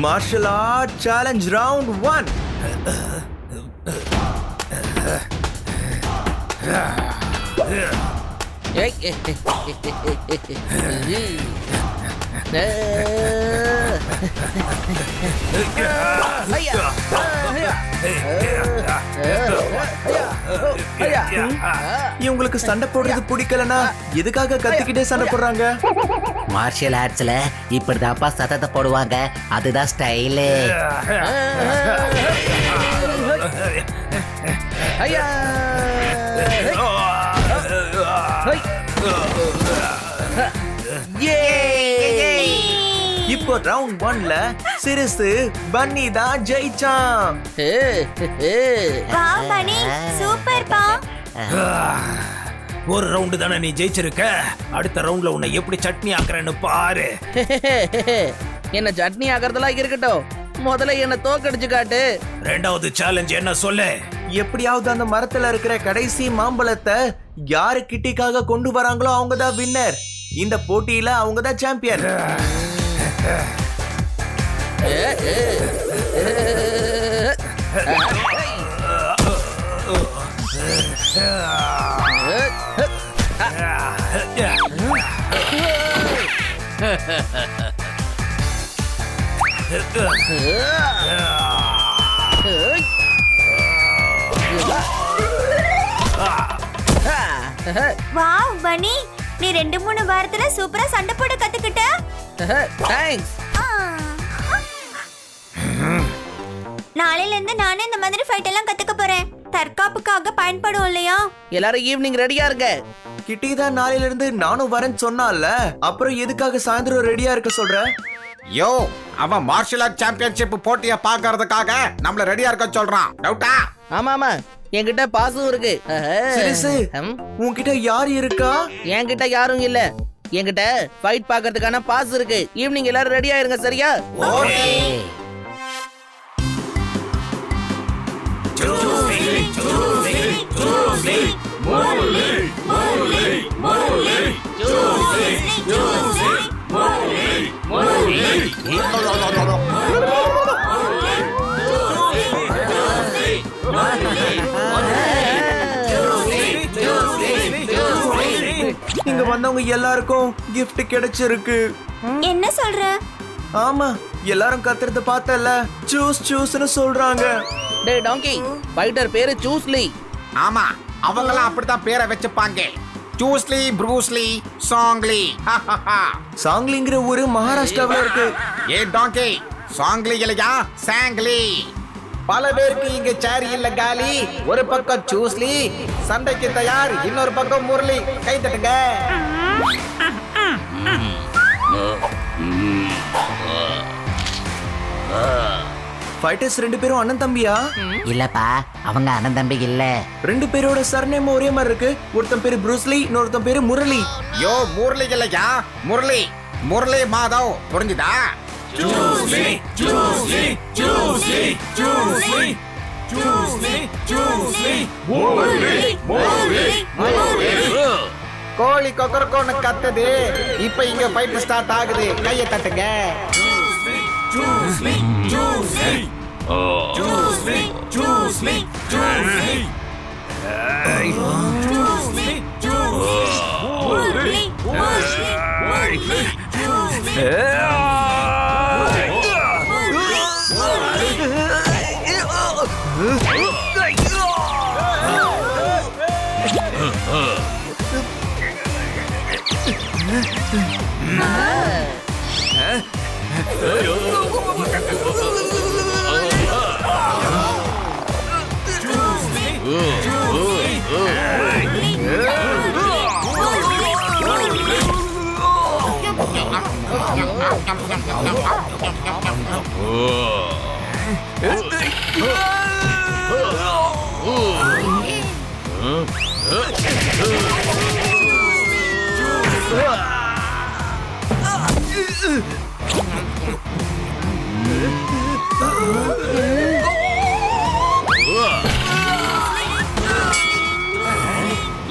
Martial Art Challenge Round 1. இவங்களுக்கு சண்டை போடுறது பிடிக்கலனா எதுக்காக கத்திக்கிட்டே சண்டை போடுறாங்க? மார்ஷியல் ஆர்ட்ஸ்ல இப்படிதான்ப்பா சத்தத்தை போடுவாங்க, அதுதான் ஸ்டைலு. இப்போ ரவுண்ட் 1ல சிறுசு பன்னி தான் ஜெயிச்சான். வாவ் பன்னி, சூப்பர் பா. ஒரு ரவுண்ட் தானே நீ ஜெயிச்சிருக்க, அடுத்த ரவுண்ட்ல உன்னை எப்படி சட்னி ஆக்குறேன்னு பாரு. என்ன சட்னி ஆக்குறதெல்லாம் இருக்கட்டும், முதல்ல என்ன தோக்கடிச்சு காட்டு. ரெண்டாவது சேலஞ்ச் என்ன சொல்லு? எப்படியாவது அந்த மரத்துல இருக்கிற கடைசி மாம்பழத்தை யாரு கிட்டிக்காக கொண்டு வராங்களோ அவங்க தான் வின்னர். இந்த போட்டியில அவங்க தான் சாம்பியன். வாவ் பன்னி, நீ 2-3 வாரத்துல சூப்பரா சண்டை போட கத்துக்கிட்ட. தேங்க்ஸ். நாளையில இருந்து நானே இந்த மாதிரி ஃபைட் எல்லாம் கத்துக்க போறேன். தற்காப்புக்காக பயன்படும் இல்லையா? எல்லாரும் ஈவினிங் ரெடியா இருங்க. கிட்டி தான் நாளையில இருந்து நானும் வரேன்னு சொன்னால, அப்புறம் எதுக்காக சாயந்தரம் ரெடியா இருக்க சொல்ற? யோ, அவன் மார்ஷியல் ஆர்ட் சாம்பியன்ஷிப் போட்டிய பாக்குறதுக்காக நம்மள ரெடியா இருக்க சொல்றான். டவுட்டா? ஆமா, என்கிட்ட பாசும் இருக்கு. சிறுசு, உன்கிட்ட யார் இருக்கா? என்கிட்ட யாரும் இல்ல, என்கிட்ட ஃபைட் பாக்குறதுக்கான பாஸ் இருக்கு. ஈவினிங் எல்லாரும் ரெடியா இருங்க, சரியா? இங்க வந்தவங்க எல்லாருக்கும் gift கிடைச்சிருக்கு. என்ன சொல்ற? ஆமா, எல்லாரும் கத்துறத பார்த்தல, சூஸ் சூஸ்னு சொல்றாங்க. டேய் டாங்கி, ஃபைட்டர் பேரு சூஸ்லி. ஆமா, அவங்கலாம் அப்படிதான் பேரை வச்சுப்பாங்க. சூஸ்லி, ப்ரூஸ்லி, சாங்லி. சாங்லிங்கிற ஊரு மகாராஷ்டிராவில் இருக்கு. ஏ டாங்கி, சாங்லி இல்லையா, சாங்லி. பல பேருக்கு இங்க சேரி இல்ல காலி. ஒரு பக்கம் சூஸ்லி, சண்டைக்கு தயார். இன்னொரு பக்கம் முரளி. கை தட்டுங்க. ஃபைட்டர்ஸ் 2 பேரும் அண்ணன் தம்பியா? இல்லப்பா, அவங்க அண்ணன் தம்பி இல்ல. 2 பேரோட சர்நேம் ஒரே மாதிரி இருக்கு. ஒருத்தன் பேரு ப்ரூஸ்லி, இன்னொருத்தன் பேரு முரளி. யோ, முரளி இல்லையா, முரளி. முரளி மாதவ், புரிஞ்சுதா? ஜூஸ்லி ஜூஸ்லி ஜூஸ்லி ஜூஸ்லி ஜூஸ்லி ஜூஸ்லி முரளி முரளி முரளி. கோழி கொக்கரக்கோன்னு கத்துது. இப்ப இங்க ஃபைட் ஸ்டார்ட் ஆகுது. கையை தட்டுங்க. ஜூஸ்லி ஜூஸ்லி ஜூஸ்லி ஜூஸ்லி ஜூஸ்லி ஜூஸ்லி ஜூஸ்லி முரளி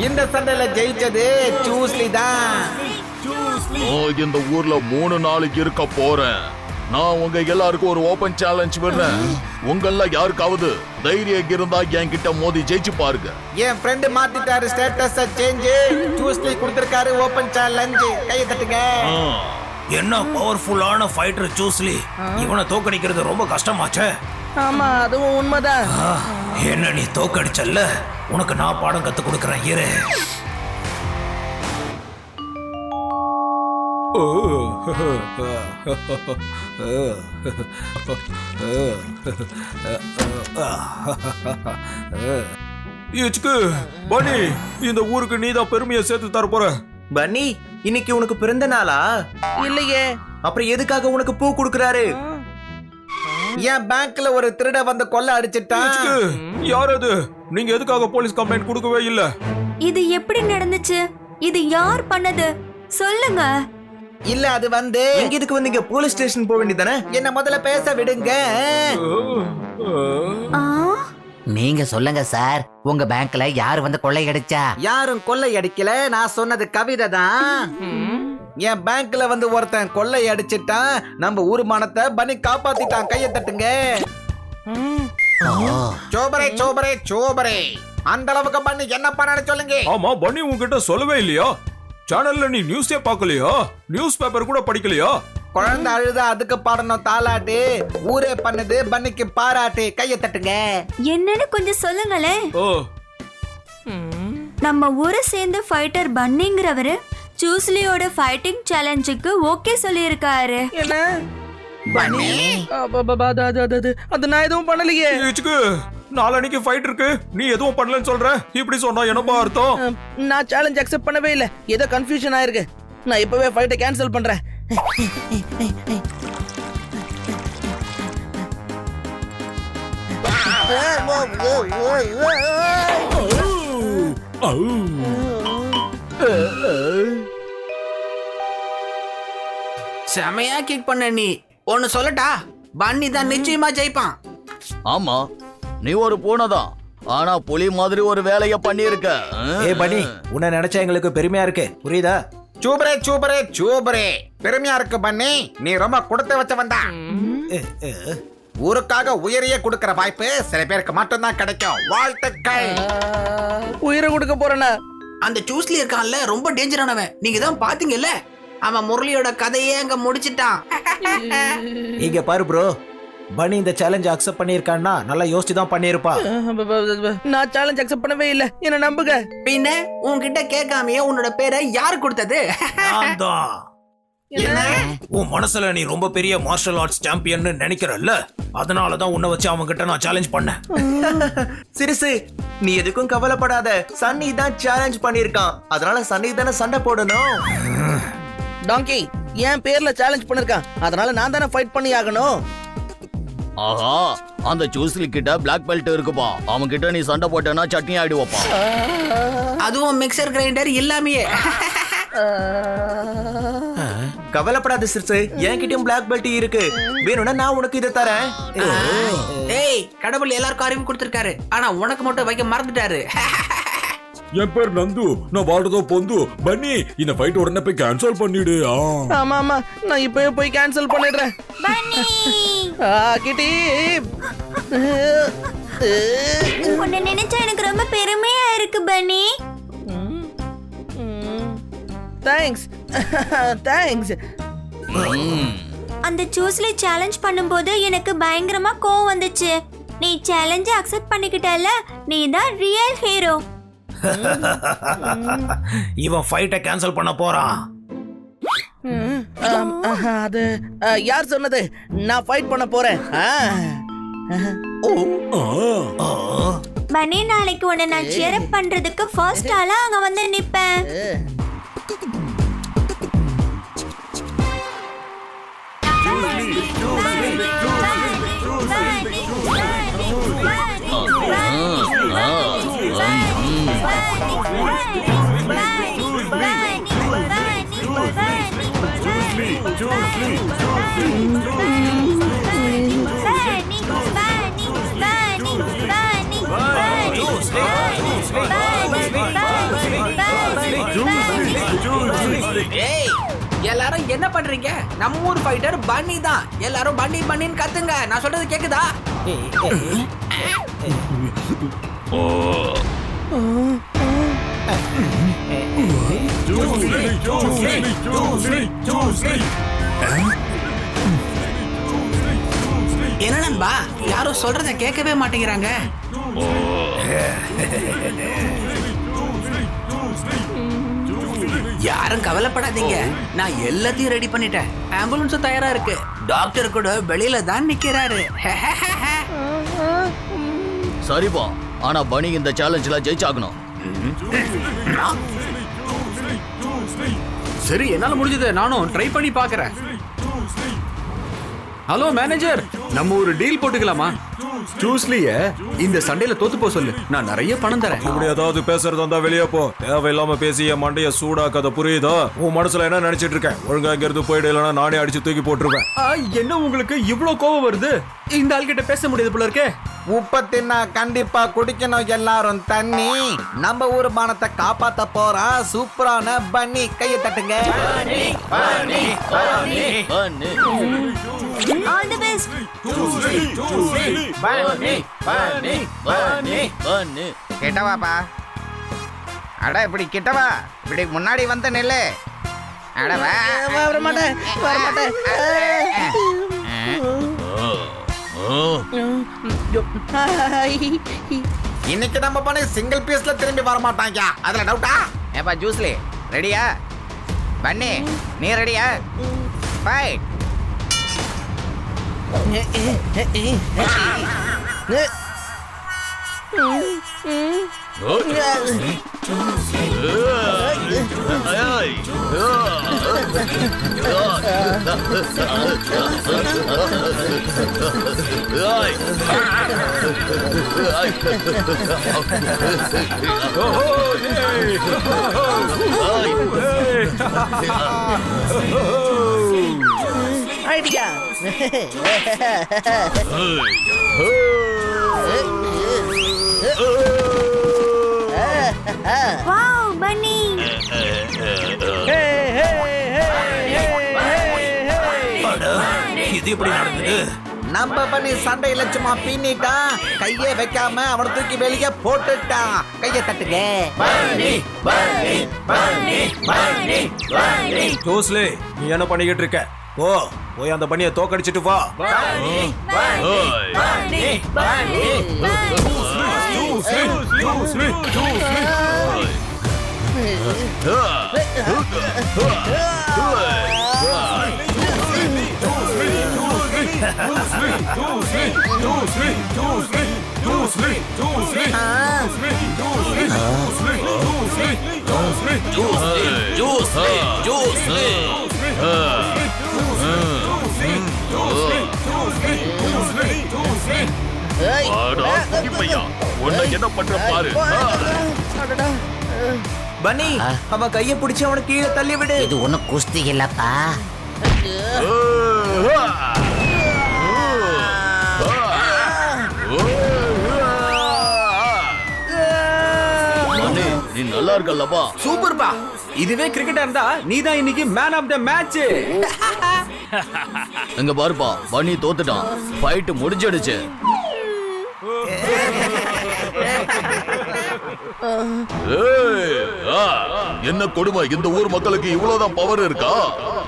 இந்த சண்டையில ஜெயிச்சது சூஸ்லி தான். இந்த ஊர்ல 3 நாளைக்கு இருக்க போறேன். நான் உங்க எல்லாருக்கும் ஒரு ஓபன் சேலஞ்ச் விடுறேன். உங்கள யாருக்காவது தைரியம் இருந்தா என்கிட்ட மோதி ஜெயிச்சு பாருங்க. என் ஃப்ரெண்ட் மாத்திட்டாரு ஸ்டேட்டஸ் சேஞ்ச். சூஸ்லி கொடுத்திருக்காரு ஓபன் சேலஞ்ச். கையை தட்டுங்க. என்ன பவர்ஃபுல்லான ஃபைட்டர் சூஸ்லி. இவனை தோக்கடிக்கிறது ரொம்ப கஷ்டமாச்சே. ஆமா அதுவும் உண்மைதான். என்ன நீ தோக்கடிச்சல்ல, உனக்கு நான் பாடம் கத்து கொடுக்கறேன் இரு. பனி, இந்த ஊருக்கு நீதான் பெருமையை சேர்த்து தர போற. பன்னி, இன்னைக்கு உனக்கு பிறந்த நாளா? இல்லையே. அப்புறம் எதுக்காக உனக்கு பூ கொடுக்கறாரு? என் பேங்க்ல ஒரு திருட வந்து கொள்ள அடிச்சிட்டான். யார் அது? நீங்க எதுக்காக போலீஸ் கம்ப்ளைண்ட் கொடுக்கவே இல்ல? இது எப்படி நடந்துச்சு? இது யார் பண்ணது? சொல்லுங்க. இல்ல அது வந்து எங்க இதுக்கு வந்தீங்க? போலீஸ் ஸ்டேஷன் போக வேண்டியதானே? என்ன முதல்ல பேச விடுங்க. ஆ, நீங்க சொல்லுங்க சார், உங்க பேங்க்ல யார் வந்து கொள்ளையடிச்சா? யாரும் கொள்ளை அடிக்கல, நான் சொன்னது கவிதை தான். என் பேங்க்ல வந்து ஒருத்தன் கொள்ளை அடிச்சிட்டான். நம்ம ஊருமானத்தை பனி காப்பாத்திட்டான். கையை தட்டுங்க. சோபரே சோபரே சோபரே. அந்த அளவுக்கு பண்ணி என்ன பண்ணு சொல்லுங்க. ஆமா, பனி உன்கிட்ட சொல்லவே இல்லையா? சேனல்ல நீ நியூஸே பார்க்கலையா? நியூஸ் பேப்பர் கூட படிக்கலையா? குழந்தை அழுதா அதுக்கு பாடணும் தாலாட்டு. ஊரே பண்ணுது பன்னிக்கு பாராட்டு. கையை தட்டுங்க. என்னன்னு கொஞ்சம் சொல்லுங்களேன். ஓ, நம்ம ஊரை சேர்ந்த ஃபைட்டர் பன்னிங்கிறவரு சூஸ்லியோட ஃபைட்டிங் சேலஞ்சுக்கு ஓகே சொல்லியிருக்காரு. என்ன அது நான் எதுவும் பண்ணலையே. இச்சுக்கு, நாளைக்கு ஃபைட் இருக்கு, நீ எதுவும் பண்ணலன்னு சொல்ற. இப்படி சொன்னா என்னப்பா அர்த்தம்? நான் சேலஞ்ச் அக்செப்ட் பண்ணவே இல்ல. ஏதோ கன்ஃபியூஷன் ஆயிருக்கு. நான் இப்பவே ஃபைட்டை கேன்சல் பண்றேன். செமையா கிக் பண்ண. நீ ஒன்னு சொல்லட்டா, பன்னி தான் நிச்சயமா ஜெயிப்பான். ஆமா, நீ ஒரு பூனைதான், ஆனா புலி மாதிரி ஒரு வேலைய பண்ணிருக்க. ஏ பன்னி, உன்னை நினைச்சா எங்களுக்கு பெருமையா இருக்கு, புரியுதா? சூப்பரே சூப்பரே சூப்பரே. பெருமையா இருக்கு பண்ணி. நீ ரொம்ப கொடுத்து வச்சவன் தான். ஊருக்காக உயிரையே கொடுக்கிற வாய்ப்பு சில பேருக்கு மட்டும்தான் கிடைக்கும். வாழ்த்துக்கள். உயிரை கொடுக்க போறேனா? அந்த சூஸ்லி இருக்கான்ல, ரொம்ப டேஞ்சரானவன். நீங்க தான் பாத்தீங்கல்ல, அவன் முரளியோட கதையே அங்க முடிச்சிட்டான். இங்க பாரு ப்ரோ, பனி இந்த சேலஞ்ச் அக்செப்ட் பண்ணிருக்கான்னா நல்லா யோசிச்சு தான் பண்ணிருப்பா. நான் சேலஞ்ச் அக்செப்ட் பண்ணவே இல்ல, என்ன நம்புங்க. பின்ன உன்கிட்ட கேட்காமயே உன்னோட பேரை யாரு கொடுத்தது? நான் தான். உன் மனசுல நீ ரொம்ப பெரிய மார்ஷல் ஆர்ட்ஸ் சாம்பியன் நினைக்கிறல்ல, அதனாலதான் உன்னை வச்சு அவங்க கிட்ட நான் சேலஞ்ச் பண்ணேன். சிறுசு, நீ எதுக்கும் கவலைப்படாத. சன்னி தான் சேலஞ்ச் பண்ணிருக்கான், அதனால சன்னி தானே சண்டை போடணும். டாங்கி என் பேர்ல சேலஞ்ச் பண்ணிருக்கான், அதனால நான் தானே ஃபைட் பண்ணி ஆகணும். ஆஹா, அந்த சூஸ்லி கிட்ட பிளாக் பெல்ட் இருக்குப்பா. அவன் கிட்ட நீ சண்டை போட்டேன்னா சட்னி ஆயிடுவப்பா. அதுவும் மிக்சர் கிரைண்டர் எல்லாமே. கவலைப்படாத சிறுசு, என்கிட்டயும் பிளாக் பெல்ட் இருக்கு. வேணும்னா நான் உனக்கு இதை தரேன். ஏய், கடவுள் எல்லாருக்கும் அறிவு கொடுத்திருக்காரு, ஆனா உனக்கு மட்டும் வைக்க மறந்துட்டாரு. என் பேர் நந்து, நான் வாழ்றதோ பொந்து. பன்னி, இந்த ஃபைட் உடனே போய் கேன்சல் பண்ணிடு. ஆமா ஆமா, நான் இப்பவே போய் கேன்சல் பண்ணிடுறேன். பன்னி, கிட்டி, உன்னை நினைச்சா எனக்கு ரொம்ப பெருமையா இருக்கு பன்னி. Thanks thanks. அந்த சூஸ்லி சேலஞ்ச் பண்ணும்போது எனக்கு பயங்கரமா கோவம் வந்துச்சு. நீ சேலஞ்ச அக்செப்ட் பண்ணிக்கிட்டல, நீ தான் ரியல் ஹீரோ. இவன் ஃபைட்டை கேன்சல் பண்ண போறான். அது யார் சொன்னது? நான் ஃபைட் பண்ண போறேன். பன்னி, நாளைக்கு உன்னை நான் cheer up பண்றதுக்கு ஃபர்ஸ்ட் ஆளா அங்க வந்து நிப்பேன். ஏய், எல்லாரும் என்ன பண்றீங்க? நம்ம ஊர் ஃபைட்டர் பன்னி தான். எல்லாரும் பன்னி பன்னின்னு கத்துங்க. நான் சொல்றது கேக்குதா? என்ன நண்பா, யாரும் சொல்றத கேட்கவே மாட்டேங்கிறாங்க. யாரும் கவலைப்படாதீங்க, நான் எல்லாத்தையும் ரெடி பண்ணிட்டேன். ஆம்புலன்ஸும் தயாரா இருக்கு. டாக்டர் கூட வெளியில தான் நிக்கிறாரு. சரிப்பா, ஆனா பனி இந்த சேலஞ்சில ஜெயிச்சாகணும். சரி, என்னால முடிஞ்சது நானும் ட்ரை பண்ணி பாக்குறேன். ஹலோ மேனேஜர், நம்ம ஒரு டீல் போட்டுக்கலாமா? ஜூஸ்லியே இந்த சண்டையில தோத்து போ சொல்லு, நான் நிறைய பணம் தரேன். இப்படி ஏதாவது பேசுறதா இருந்தா வெளியே போ. தேவையில்லாம பேசி என் மண்டைய சூடாக்காத, புரியுதா? உன் மனசுல என்ன நினைச்சிட்டு இருக்கேன்? ஒழுங்கா இங்க இருந்து போயிடு, இல்லைன்னா நானே அடிச்சு தூக்கி போட்டுருவேன். என்ன உங்களுக்கு இவ்ளோ கோவம் வருது? இந்த ஆள்கிட்ட பேச முடியாது போல இருக்கே. உப்ப தின்னா கண்டிப்பா குடிக்கணும் எல்லாரும் தண்ணி. நம்ம ஊர் மானத்தை காப்பாத்த போறா சூப்பரான பன்னி. கையை தட்டுங்க. All the best. கிட்டவாப்பா. அட இப்படி கிட்டவா, இப்படி முன்னாடி வந்து நில்லு. அட வர மாட்டேன். இன்னைக்கு நம்ம பண்ணி சிங்கிள் பீஸ்ல திரும்பி வர மாட்டாங்க, அதுல டவுட்டா? ஏப்பா ஜூஸ்லி ரெடியா? பன்னி நீ ரெடியா? ஃபைட். ஐடியா. வாவ் பன்னி. இது எப்படி நடந்தது? நம்ம பண்ணி சண்டையில சும்மா பின்னிட்டான். கையை வைக்காம அவனை தூக்கி வெளியே போட்டுட்டான். கையை தட்டுங்க. ஜோஸ்லே, நீ என்ன பண்ணிக்கிட்டு இருக்க? போய் அந்த பனியை தோக்கடிச்சிட்டு வா. என்ன பண்ற பாரு. பன்னி, அவன் கைய பிடிச்சு அவனை கீழே தள்ளி விடு. இது ஒண்ணும் குஸ்தி இல்லப்பா. நீ நல்லா இருக்கல்லப்பா. சூப்பர்ப்பா. இதுவே கிரிக்கெட்டா இருந்தா நீதான் இன்னைக்கு மேன் ஆஃப் த மேட்ச். இங்க பாருப்பா, பனி தோத்துட்டான். ஃபைட் முடிஞ்சிடுச்சு. என்ன கொடுமை, இந்த ஊர் மக்களுக்கு இவ்வளவுதான் பவர் இருக்கா?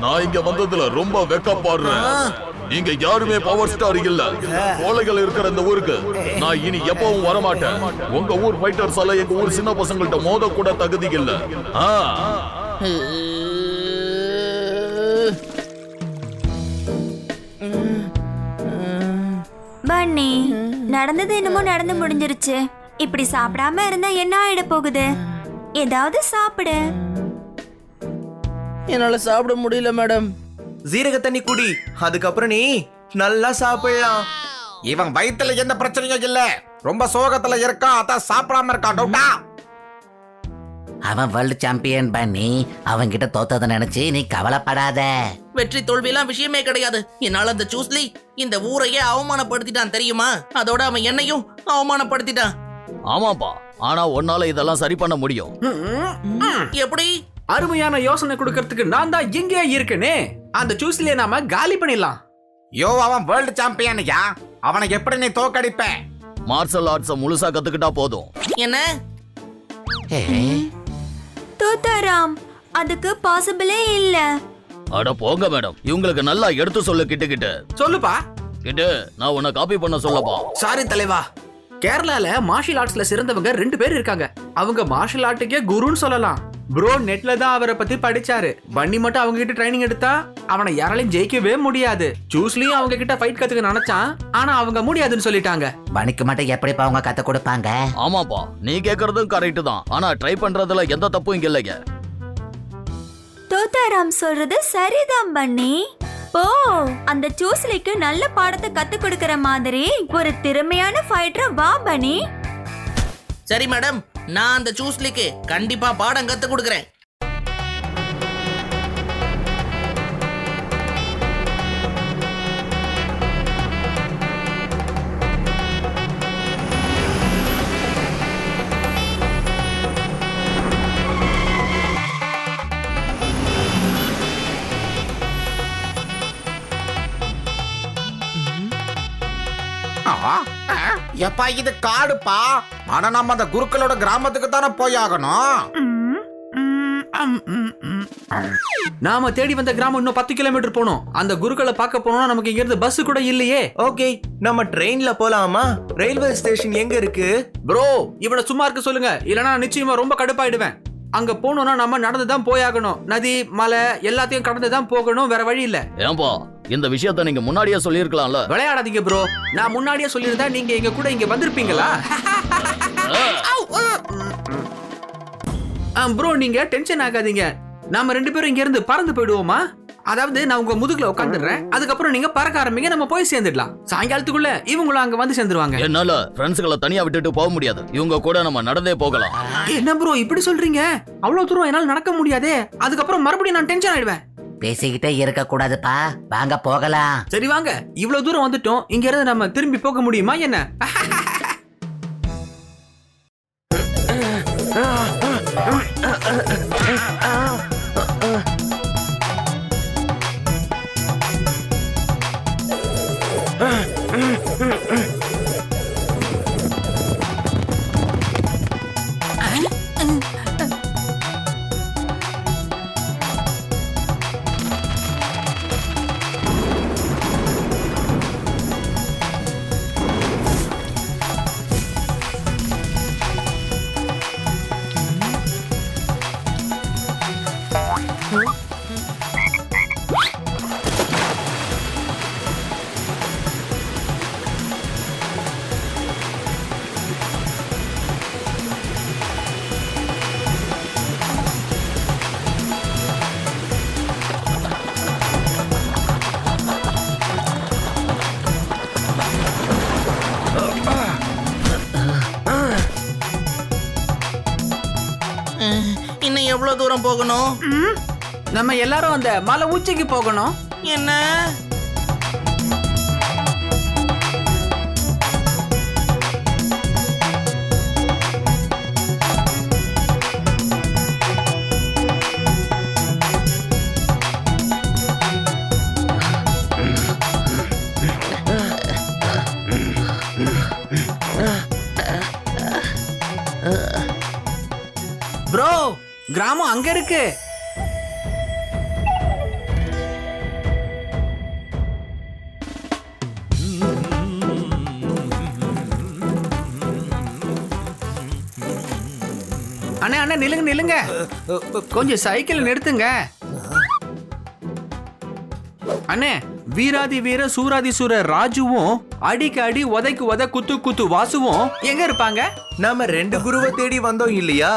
நான் இங்க வந்ததுல ரொம்ப வெக்கப்படுறேன். நீங்க யாருமே பவர் ஸ்டார் இல்ல. கோழைகள் இருக்கிற இந்த ஊருக்கு நான் இனி எப்பவும் வரமாட்டேன். உங்க ஊர் ஃபைட்டர்ஸால எங்க ஊர் சின்ன பசங்கள்ட்ட மோத கூட தகுதி இல்ல. பன்னி, நடந்தது என்னமோ நடந்து முடிஞ்சிருச்சு. இப்படி சாப்பிடாம இருந்தா என்ன ஆயிட போகுது? ஏதாவது சாப்பிடு. என்னால சாப்பிட முடியல மேடம். ஜீரக தண்ணி குடி, அதுக்கப்புறம் நீ நல்லா சாப்பிடலாம். இவன் வயித்துல எந்த பிரச்சனையும் இல்ல, ரொம்ப சோகத்துல இருக்கான், அதான் சாப்பிடாம இருக்கான். டவுட்டா? அவன் வேர்ல்டு சாம்பியன் பண்ணி அவன் கிட்ட தோத்ததை நினைச்சு நீ கவலைப்படாத. வெற்றி தோல்வியெல்லாம் விஷயமே கிடையாது. என்னால அந்த ஜூஸ்லி இந்த ஊரையே அவமானப்படுத்திட்டான் தெரியுமா? அதோட அவன் என்னையும் அவமானப்படுத்திட்டான். ஆமாப்பா, ஆனா உன்னால இதெல்லாம் சரி பண்ண முடியும். எப்படி? அருமையான யோசனை கொடுக்கறதுக்கு நான் தான் எங்கே இருக்கேனே. அந்த சூஸ்லியை நாம காலி பண்ணிடலாம். யோ, அவன் வேர்ல்டு சாம்பியன்யா. அவனை எப்படி நீ தோக்கடிப்ப? மார்ஷல் ஆர்ட்ஸ முழுசா கத்துக்கிட்டா போதும். என்ன? தோத்தாராம், அதுக்கு பாசிபிளே இல்ல. அட போங்க மேடம், இவங்களுக்கு நல்லா எடுத்து சொல்லு. கிட்ட சொல்லுப்பா. கிட்ட நான் உன்னை காப்பி பண்ண சொல்லப்பா. சாரி தலைவா, கேரளால மார்ஷல் ஆர்ட்ஸ்ல சிறந்தவங்க 2 பேர் இருக்காங்க. அவங்க மார்ஷல் ஆர்ட்டுக்கே குருன்னு சொல்லலாம். ப்ரோ நெட்ல தான் அவரை பத்தி படிச்சாரு. பன்னி மட்டும் அவங்க கிட்ட ட்ரைனிங் எடுத்தா அவனை யாராலையும் ஜெயிக்கவே முடியாது. சூஸ்லியும் அவங்க கிட்ட ஃபைட் கத்துக்க நினைச்சான், ஆனா அவங்க முடியாதுன்னு சொல்லிட்டாங்க. பணிக்கு மட்டும் எப்படிப்பா அவங்க கத்து கொடுப்பாங்க? ஆமாப்பா, நீ கேக்குறதும் கரெக்ட் தான். ஆனா ட்ரை பண்றதுல எந்த தப்பும் இங்க இல்லைங்க. தோத்தாராம் சொல்றது சரிதான் பன்னி. ஓ, அந்த சூஸ்லிக்கு நல்ல பாடத்தை கத்து கொடுக்கற மாதிரி ஒரு திறமையான ஃபைட்டர் வா பன்னி. சரி மேடம், நான் அந்த சூஸ்லிக்கு கண்டிப்பா பாடம் கத்து கொடுக்கறேன். எப்பா இது காடுப்பா. ஆனா நம்ம அந்த குருக்களோட கிராமத்துக்கு தானே போயாகணும். நாம தேடி வந்த கிராமம் இன்னும் 10 கிலோமீட்டர் போனோம். அந்த குருக்களை பார்க்க போனோம்னா நமக்கு இங்க இருந்து பஸ் கூட இல்லையே. ஓகே, நம்ம ட்ரெயின்ல போலாமா? ரயில்வே ஸ்டேஷன் எங்க இருக்கு? ப்ரோ இவனை சும்மா இருக்க சொல்லுங்க, இல்லனா நிச்சயமா ரொம்ப கடுப்பாயிடுவேன். அங்க போனோம்னா நம்ம நடந்துதான் போயாகணும். நதி மலை எல்லாத்தையும் கடந்துதான் போகணும், வேற வழி இல்ல. ஏன்பா இந்த விஷயத்த நீங்க முன்னாடியே சொல்லிருக்கலாம்ல. விளையாடாதீங்க ப்ரோ, நான் முன்னாடியே சொல்லியிருந்தா நீங்க எங்க கூட இங்க வந்திருப்பீங்களா? ப்ரோ நீங்க டென்ஷன் ஆகாதீங்க. நாம 2 பேரும் இங்க இருந்து பறந்து போயிடுவோமா? அதாவது நான் உங்க முதுகுல உட்காந்துடுறேன், அதுக்கப்புறம் நீங்க பறக்க ஆரம்பிங்க, நம்ம போய் சேர்ந்துடலாம். சாயங்காலத்துக்குள்ள இவங்களும் அங்க வந்து சேர்ந்துருவாங்க. என்னால ஃப்ரெண்ட்ஸ்களை தனியா விட்டுட்டு போக முடியாது. இவங்க கூட நம்ம நடந்தே போகலாம். என்ன ப்ரோ இப்படி சொல்றீங்க? அவ்வளவு தூரம் என்னால நடக்க முடியாதே. அதுக்கப்புறம் மறுபடியும் நான் டென்ஷன் ஆயிடுவேன். பேசிக்கிட்டே இருக்க கூடாதுப்பா, வாங்க போகலாம். சரி வாங்க, இவ்வளவு தூரம் வந்துட்டோம், இங்க இருந்து நம்ம திரும்பி போக முடியுமா என்ன? இன்னும் எவ்வளவு தூரம் போகணும்? நம்ம எல்லாரும் அந்த மலை உச்சிக்கு போகணும். என்ன? ப்ரோ கிராமம் அங்க இருக்கு. அண்ணே அண்ணே நில்லுங்க நில்லுங்க, கொஞ்சம் சைக்கிள் நிறுத்துங்க. அண்ணே வீராதி வீர சூராதி சூர ராஜுவும் அடிக்கு அடி உதைக்கு உத குத்து குத்து வாசுவும் எங்க இருப்பாங்க? நாம 2 குருவை தேடி வந்தோம் இல்லையா?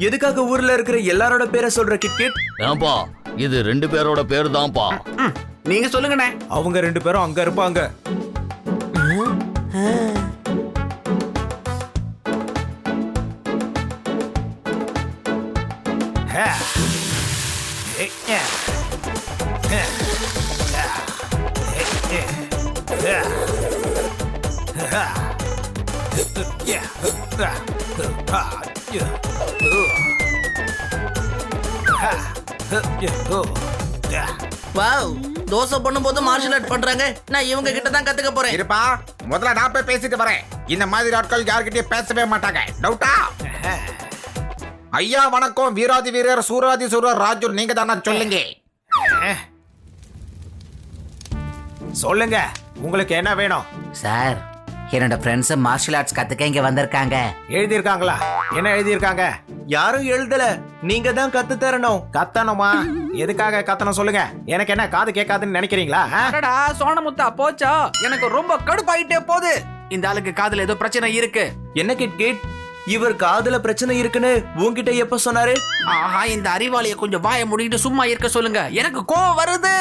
எதுக்காக ஊர்ல இருக்கிற எல்லாரோட பேரை சொல்ற கிட்கிட்? ஏன்பா இது 2 பேரோட பேர் தான்ப்பா. நீங்க சொல்லுங்கண்ணே. அவங்க 2 பேரும் அங்க இருப்பாங்க. வாவ், தோசை பண்ணும்போது மார்ஷல் ஆர்ட் பண்றாங்க. நான் இவங்க கிட்ட தான் கத்துக்க போறேன். இருப்பா, முதல்ல நான் போய் பேசிட்டு வரேன். இந்த மாதிரி ஆட்கள் யார்கிட்டயும் பேசவே மாட்டாங்க. டவுட்டா? ஐயா வணக்கம், வீராதி வீரர் சூராதி சூரர் ராஜு, நீங்க தானே? சொல்லுங்க. சொல்லுங்க, உங்களுக்கு என்ன வேணும்? சார், என்னோட ஃப்ரெண்ட்ஸ் மார்ஷல் ஆர்ட்ஸ் கத்துக்க இங்க வந்திருக்காங்க. எழுதியிருக்காங்களா? என்ன எழுதியிருக்காங்க? யாரும் எழுதல, நீங்க தான் கத்து தரணும். கத்தணுமா? எதுக்காக கத்தணும் சொல்லுங்க. எனக்கு என்ன காது கேட்காதுன்னு நினைக்கிறீங்களா? அடடா சோனமுத்தா போச்சா, எனக்கு ரொம்ப கடுப்பாயிட்டே போகுது. இந்த ஆளுக்கு காதுல ஏதோ பிரச்சனை இருக்கு. என்ன கிட், இவர் காதுல பிரச்சனை இருக்குன்னு உன்கிட்ட எப்ப சொன்னாரு? ஆஹா, இந்த அறிவாளிய கொஞ்சம் வாய மூடிட்டு சும்மா இருக்க சொல்லுங்க, எனக்கு கோவம் வருது.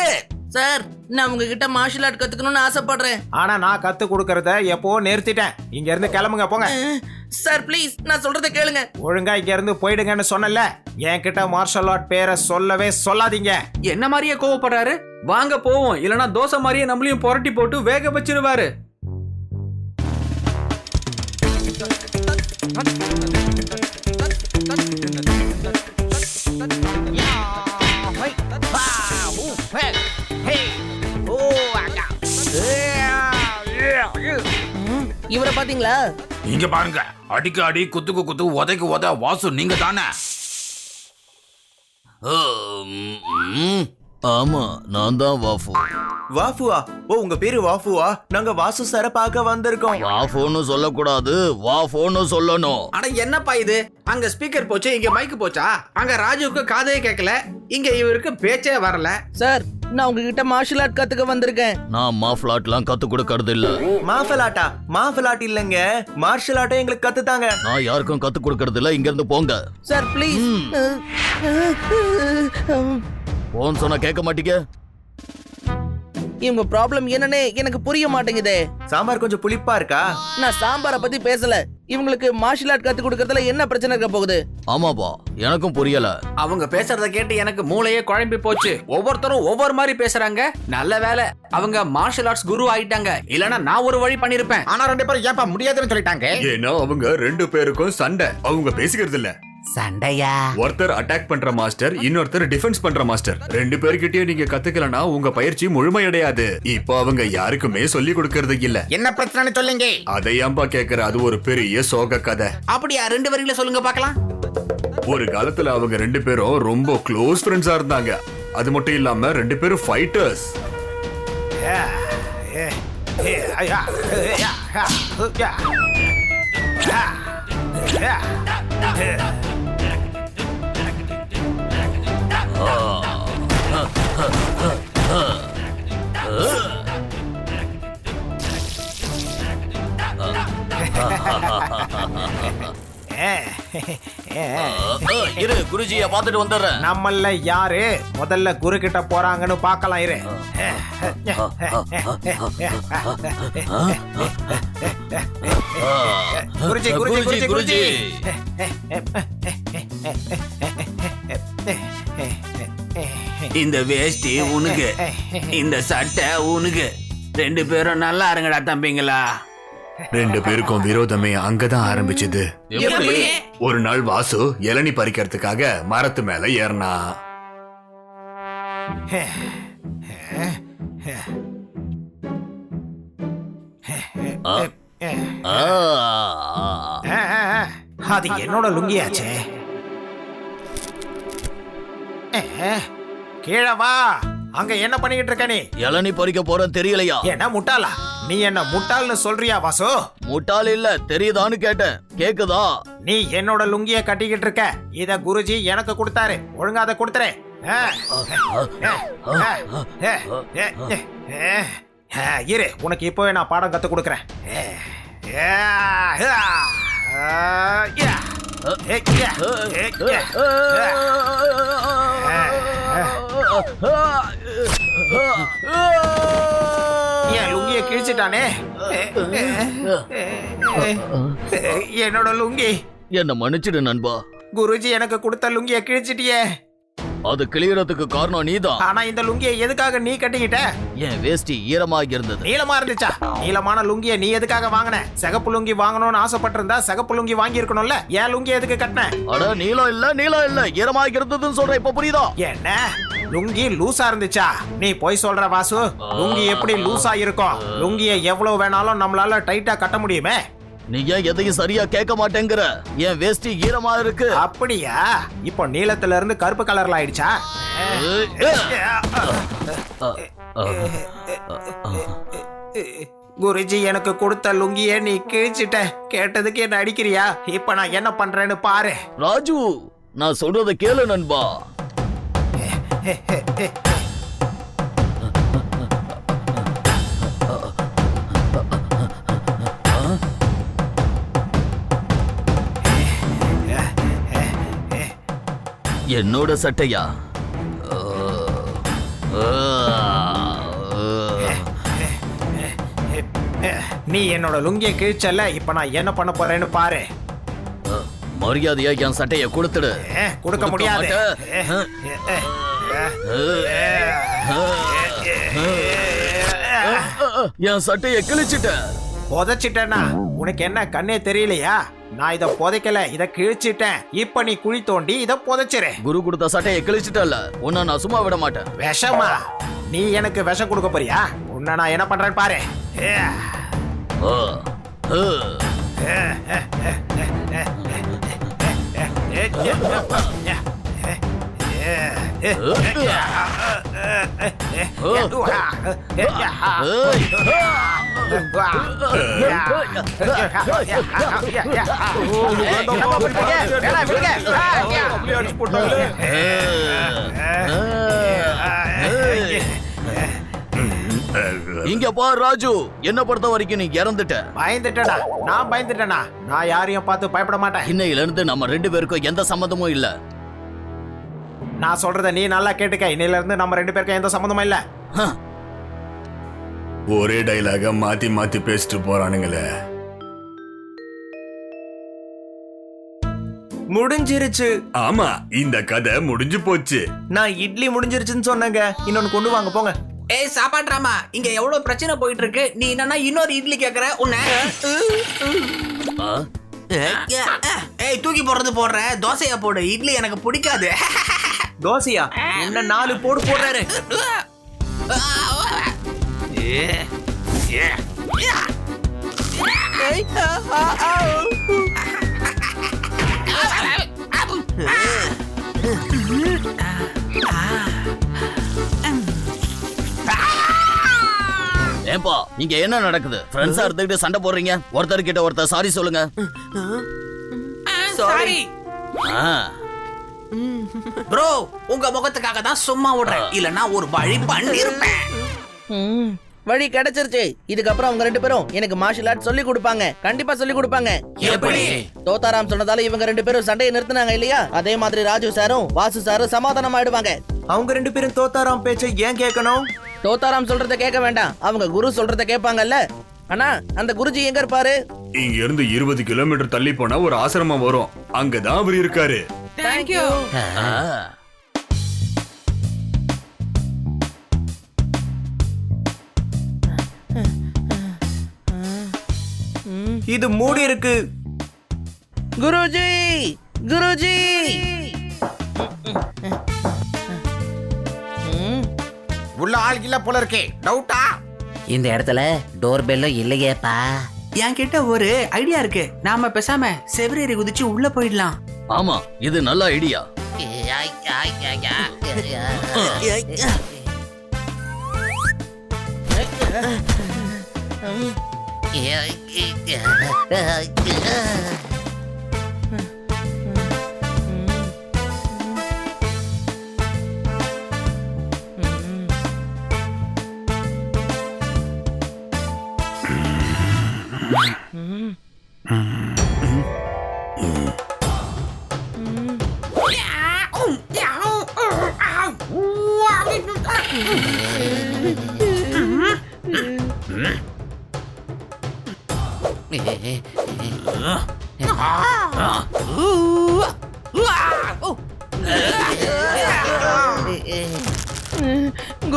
சார், நான் உங்ககிட்ட மார்ஷல் ஆர்ட் கத்துக்கணும்னு ஆசைப்படுறேன். ஆனா நான் கத்து கொடுக்கறத எப்போ நிறுத்திட்டேன். இங்க இருந்து கிளம்புங்க, போங்க. சார் ப்ளீஸ், நான் சொல்றதை கேளுங்க. ஒழுங்கா இங்க இருந்து போயிடுங்கன்னு சொன்னல. என்கிட்ட மார்ஷல் ஆர்ட் பேரை சொல்லவே சொல்லாதீங்க. என்ன மாதிரியே கோவப்படுறாரு? வாங்க போவோம், இல்லனா தோசை மாதிரியே நம்மளையும் புரட்டி போட்டு வேக வச்சிருவாரு. இவரை பாத்தீங்களா? இங்க பாருங்க, அடிக்கு அடி குத்துக்கு குத்து உதைக்கு உத வாசு நீங்க தானே? ஆமா, நான் தான் வாஃபு. வாஃபுவா? ஓ, உங்க பேரு வாஃபுவா? நாங்க வாசு சார பார்க்க வந்திருக்கோம். வாஃபோன்னு சொல்லக்கூடாது, வாஃபோன்னு சொல்லணும். அட என்னப்பா இது, அங்க ஸ்பீக்கர் போச்சு, இங்க மைக் போச்சா? அங்க ராஜுவுக்கு காதே கேட்கல, இங்க இவருக்கு பேச்சே வரல. சார், நான் உங்ககிட்ட மார்ஷல் ஆர்ட் கத்துக்க வந்திருக்கேன். நான் மாஃப்லாட்லாம் கத்து கொடுக்கறது இல்ல. மாஃபலாட்டா? மாஃபலாட் இல்லங்க, மார்ஷல் ஆர்ட்டை எங்களுக்கு கத்துத்தாங்க. நான் யாருக்கும் கத்து கொடுக்கறது இல்ல, இங்க இருந்து போங்க. Sir please. போன் சொன்னா கேட்க மாட்டீங்க. இவங்க ப்ராப்ளம் என்னன்னு எனக்கு புரிய மாட்டேங்குதே. சாம்பார் கொஞ்சம் புளிப்பா இருக்கா? நான் சாம்பாரை பத்தி பேசல. இவங்களுக்கு மார்ஷல் ஆர்ட் கத்து கொடுக்கறதுல என்ன பிரச்சனை இருக்க போகுது? ஆமாப்பா, எனக்கும் புரியல. அவங்க பேசுறத கேட்டு எனக்கு மூளையே குழம்பி போச்சு. ஒவ்வொருத்தரும் ஒவ்வொரு மாதிரி பேசுறாங்க. நல்ல வேலை அவங்க மார்ஷல் ஆர்ட்ஸ் குரு ஆயிட்டாங்க, இல்லனா நான் ஒரு வழி பண்ணிருப்பேன். ஆனா 2 பேரும் ஏன்பா முடியாதுன்னு சொல்லிட்டாங்க? ஏன்னா அவங்க 2 பேருக்கும் சண்டை, அவங்க பேசிக்கிறது இல்ல. சண்டையா? ஒருத்தர் அட்டாக் பண்ற மாஸ்டர், இன்னொருத்தர் டிஃபென்ஸ் பண்ற மாஸ்டர். 2 பேர்கிட்டயும் நீங்க கத்துக்கலனா உங்க பயிற்சி முழுமையடையாது. இப்போ அவங்க யாருக்குமே சொல்லி கொடுக்கறது இல்ல. என்ன பிரச்சனை சொல்லுங்க. அதை ஏன்பா கேக்குற? அது ஒரு பெரிய சோக கதை. அப்படியா? 2 வரியில சொல்லுங்க பார்க்கலாம். ஒரு காலத்துல அவங்க 2 பேரும் ரொம்ப க்ளோஸ் ஃப்ரெண்ட்ஸா இருந்தாங்க. அது மட்டும் இல்லாம 2 பேரும் ஃபைட்டர்ஸ். இரு, குருஜிய பாத்துட்டு வந்துடுறேன். நம்மள யாரு முதல்ல குரு கிட்ட போறாங்கன்னு பார்க்கலாம். இரு. குருஜி குருஜி குருஜி குருஜி. இந்த வேஷ்டி உனக்கு, இந்த சட்டை உனக்கு. 2 பேரும் நல்லா இருங்கடா தம்பிங்களா. 2 பேருக்கும் விரோதமே அங்கதான் ஆரம்பிச்சது. எப்படி? ஒரு நாள் வாசு இளநீ பறிக்கிறதுக்காக மரத்து மேல ஏறினா. அது என்னோட லுங்கியாச்சே. கீழே வா. அங்க என்ன பண்ணிக்கிட்டு இருக்க நீ? இளநீ பறிக்க போறேன், தெரியலையா? என்ன முட்டாளா? நீ என்ன முட்டாள்னு சொல்றியா வாசு? முட்டாள் இல்ல, தெரியுதான்னு கேட்டேன். கேக்குதா? நீ என்னோட லுங்கிய கட்டிக்கிட்டு இருக்க. இத குருஜி எனக்கு கொடுத்தாரு. ஒழுங்கா அதை கொடுத்துரு. இரு, உனக்கு இப்பவே நான் பாடம் கத்து கொடுக்கறேன். என் லுங்கிய கிழிச்சிட்டானே. என்னோட லுங்கி. என்ன மன்னிச்சிடு நண்பா. குருஜி எனக்கு கொடுத்த லுங்கிய கிழிச்சிட்டியே. அது கிளியறதுக்கு காரணம் நீதான். ஆனா இந்த லுங்கியை எதுக்காக நீ கட்டிக்கிட்ட? என் வேஷ்டி ஈரமாக இருந்தது. நீளமா இருந்துச்சா? நீளமான லுங்கியை நீ எதுக்காக வாங்கின? சிகப்பு லுங்கி வாங்கணும்னு ஆசைப்பட்டிருந்தா சிகப்பு லுங்கி வாங்கி இருக்கணும்ல. ஏன் லுங்கி எதுக்கு கட்டின? அட நீளம் இல்ல ஈரமாக இருந்ததுன்னு சொல்றேன், இப்ப புரியுதா? என்ன லுங்கி லூசா இருந்துச்சா? நீ போய் சொல்ற வாசு. லுங்கி எப்படி லூசா இருக்கும்? லுங்கியை எவ்வளவு வேணாலும் நம்மளால டைட்டா கட்ட முடியுமே. நீ ஏன் எதையும் சரியா கேட்க மாட்டேங்கிற? என் வேஷ்டி ஈரமா இருக்கு. அப்படியா? இப்போ நீலத்துல இருந்து கருப்பு கலர்ல ஆயிடுச்சா? குருஜி எனக்கு கொடுத்த லுங்கிய நீ கிழிச்சிட்ட. கேட்டதுக்கு என்ன அடிக்கிறியா? இப்ப நான் என்ன பண்றேன்னு பாரு. ராஜு, நான் சொல்றத கேளு நண்பா. என்னோட சட்டையா? நீ என்னோட லுங்கிய கிழிச்சல. இப்ப நான் என்ன பண்ண போறேன்னு பாரு. மரியாதையா என் சட்டைய கொடுத்துடு. கொடுக்க முடியாது. என் சட்டைய கிழிச்சிட்ட. புதைச்சிட்டேன்னா உனக்கு என்ன கண்ணே தெரியலையா? நான் இத புதைக்கல, இத கிழிச்சிட்டேன். இப்ப நீ குழி தோண்டி இத புதைச்சிரு. குரு கொடுத்த சட்டையை கிழிச்சிட்டல, உன்னை நான் சும்மா விட மாட்டேன். விஷமா? நீ எனக்கு விஷம் கொடுக்க போறியா? உன்னை நான் என்ன பண்றேன்னு பாரு. இங்க பார் ராஜு, என்ன பொறுத்த வரைக்கும் நீ இறந்துட்ட. பயந்துட்டேனா? நான் பயந்துட்டேனா? நான் யாரையும் பார்த்து பயப்பட மாட்டேன். இன்னையில இருந்து நம்ம 2 பேருக்கும் எந்த சம்மந்தமும் இல்ல. நான் சொல்றத நீ நல்லா கேட்டுக்க. இன்னையில இருந்து நம்ம 2 பேருக்கும் எந்த சம்மந்தமும் இல்ல. ஒரே டைலாக மாத்தி மாத்தி பேசிட்டு போறானுங்களே. முடிஞ்சிருச்சு. ஆமா, இந்த கதை முடிஞ்சு போச்சு. நான் இட்லி முடிஞ்சிருச்சுன்னு சொன்னேங்க. இன்னொன்னு கொண்டு வாங்க போங்க. ஏய் சாப்பாட்றாமா, இங்க எவ்வளவு பிரச்சனை போயிட்டு இருக்கு. நீ என்னன்னா இன்னொரு இட்லி கேக்குற? உன்னை ஏய் தூக்கி போடுறது போடுற. தோசையா போடு, இட்லி எனக்கு பிடிக்காது. தோசையா? என்ன 4 போடு போடுறாரு. ஏப்பா, இங்க என்ன நடக்குது? ஃப்ரெண்ட்ஸா இருந்துகிட்டு சண்டை போடுறீங்க. ஒருத்தர் கிட்ட ஒருத்தர் சாரி சொல்லுங்க. சாரி ப்ரோ, உங்க முகத்துக்காக தான் சும்மா விடுறேன். இல்லனா ஒரு வழி பண்ணிருப்பேன். வழி கிடைச்சிருச்சு. இதுக்கப்புறம் அவங்க 2 பேரும் எனக்கு மார்ஷல் ஆர்ட் சொல்லி கொடுப்பாங்க. கண்டிப்பா சொல்லி கொடுப்பாங்க. எப்படி? தோத்தாராம் சொன்னதால இவங்க 2 பேரும் சண்டையை நிறுத்தினாங்க இல்லையா? அதே மாதிரி ராஜு சாரும் வாசு சாரும் சமாதானம் ஆயிடுவாங்க. அவங்க 2 பேரும் தோத்தாராம் பேச்சை ஏன் கேட்கணும்? தோத்தாராம் சொல்றத கேட்க வேண்டாம், அவங்க குரு சொல்றத கேட்பாங்கல்ல. அண்ணா, அந்த குருஜி எங்க இருப்பாரு? இங்க இருந்து 20 கிலோமீட்டர் தள்ளி போனா ஒரு ஆசிரமம் வரும். அங்கதான் அவர் இருக்காரு. Thank you. இது மூடி இருக்கு. குருஜி, குருஜி. உள்ள ஆள் இல்ல போல இருக்கே. டவுட்டா? இந்த இடத்துல டோர் பெல்லும் இல்லையேப்பா. என்கிட்ட ஒரு ஐடியா இருக்கு. நாம பேசாம செவரேறி குதிச்சு உள்ள போயிடலாம். ஆமா, இது நல்ல ஐடியா.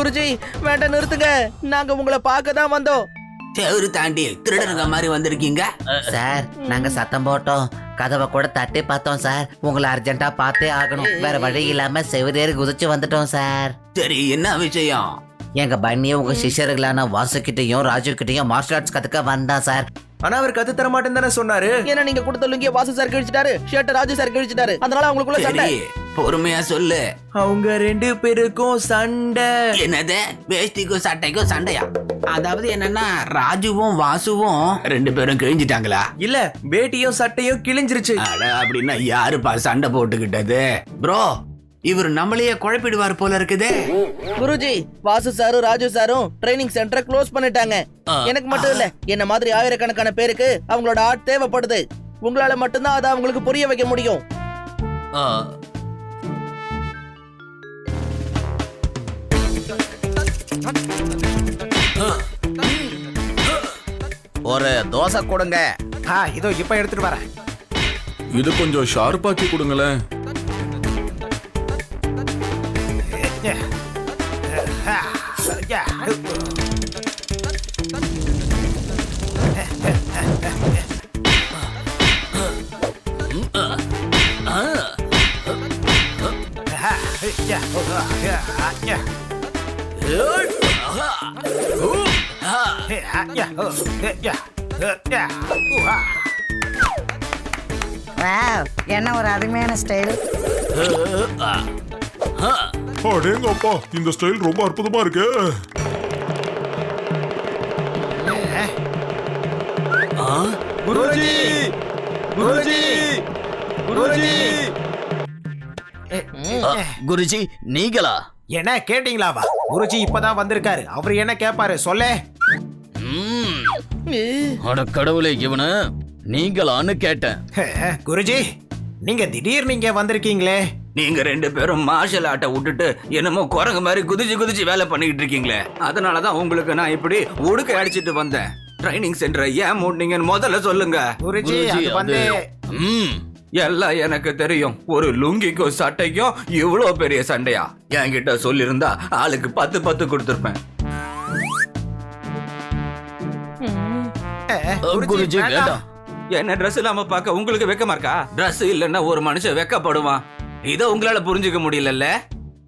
குருஜி வேண்டாம், நிறுத்துங்க. நாங்க உங்களை பார்க்க தான் வந்தோம். செவரு தாண்டி திருடனுங்க மாதிரி வந்திருக்கீங்க. சார் நாங்க சத்தம் போட்டோம், கதவை கூட தட்டி பார்த்தோம் சார். உங்களை அர்ஜென்ட்டா பார்த்தே ஆகணும், வேற வழி இல்லாம செவிரேறி குதிச்சு வந்துட்டோம் சார். சரி, என்ன விஷயம்? எங்க பன்னியும் உங்க சிஷ்யர்களான வாசுகிட்டையும் ராஜு கிட்டையும் மார்ஷல் ஆர்ட்ஸ் கத்துக்க வந்தான் சார். ஆனா அவர் கத்து தர மாட்டேன்னு தானே சொன்னாரு. ஏன்னா நீங்க கொடுத்த லுங்கிய வாசு சார் கிழிச்சிட்டாரு, ஷர்ட் ராஜு சார் கிழிச்சிட்டாரு. அதனால அவங்களுக்குள்ள சண்டை. சரி, பொறுமையா சொல்லு. அவங்க 2 பேருக்கும் சண்டை. என்னது? வேஷ்டிக்கும் சட்டைக்கும் சண்டையா? அதாவது என்னன்னா ராஜுவும் வாசுவும் 2 பேரும் கிழிஞ்சிட்டாங்களா? இல்ல, வேட்டியும் சட்டையும் கிழிஞ்சிருச்சு. அட, அப்படின்னா யாருப்பா சண்டை போட்டுக்கிட்டது? ப்ரோ, இவர் நம்மளையே குழப்பிடுவார் போல இருக்குதே. குருஜி, வாசு சாரும் ராஜு சாரும் ட்ரைனிங் சென்டரை க்ளோஸ் பண்ணிட்டாங்க. எனக்கு மட்டும் இல்ல, என்ன மாதிரி ஆயிரக்கணக்கான பேருக்கு அவங்களோட ஆர்ட் தேவைப்படுது. உங்களால மட்டும்தான் அதை அவங்களுக்கு புரிய வைக்க முடியும். ஒரு தோசை கொடுங்க. இதோ இப்ப எடுத்துட்டு வரேன். இது கொஞ்சம் ஷார்ப்பாக்கி கொடுங்களேன். என்ன ஒரு அருமையான ஸ்டைல். அடேங்கப்பா, இந்த ஸ்டைல் ரொம்ப அற்புதமா இருக்கு. குருஜி, குருஜி, குருஜி. குருஜி, நீங்களா? என்ன கேட்டீங்களாவா? குருஜி இப்பதான் வந்திருக்காரு. அவர் என்ன கேட்பாரு சொல்லே. அட கடவுளே, இவனு நீங்களான்னு கேட்டேன். குருஜி, நீங்க திடீர்னு இங்க வந்திருக்கீங்களே. நீங்க 2 பேரும் மார்ஷல் ஆர்ட்டை விட்டுட்டு என்னமோ குரங்கு மாதிரி குதிச்சு குதிச்சு வேலை பண்ணிக்கிட்டு இருக்கீங்களே, அதனாலதான் உங்களுக்கு நான் இப்படி உடுக்க அடிச்சிட்டு வந்தேன். ட்ரைனிங் சென்டரை ஏன் மூடினீங்கன்னு முதல்ல சொல்லுங்க. குருஜி, அது வந்து எல்லாம் எனக்கு தெரியும். ஒரு லுங்கிக்கும் சட்டைக்கும் இவ்வளோ பெரிய சண்டையா? என்கிட்ட சொல்லியிருந்தா ஆளுக்கு 10 கொடுத்துருப்பேன். குருஜி வேண்டாம். என்ன ட்ரெஸ் இல்லாம பார்க்க உங்களுக்கு வெக்கமா இருக்கா? ட்ரெஸ் இல்லைன்னா ஒரு மனுஷன் வெக்கப்படுவான். இத உங்களால புரிஞ்சுக்க முடியலல்ல?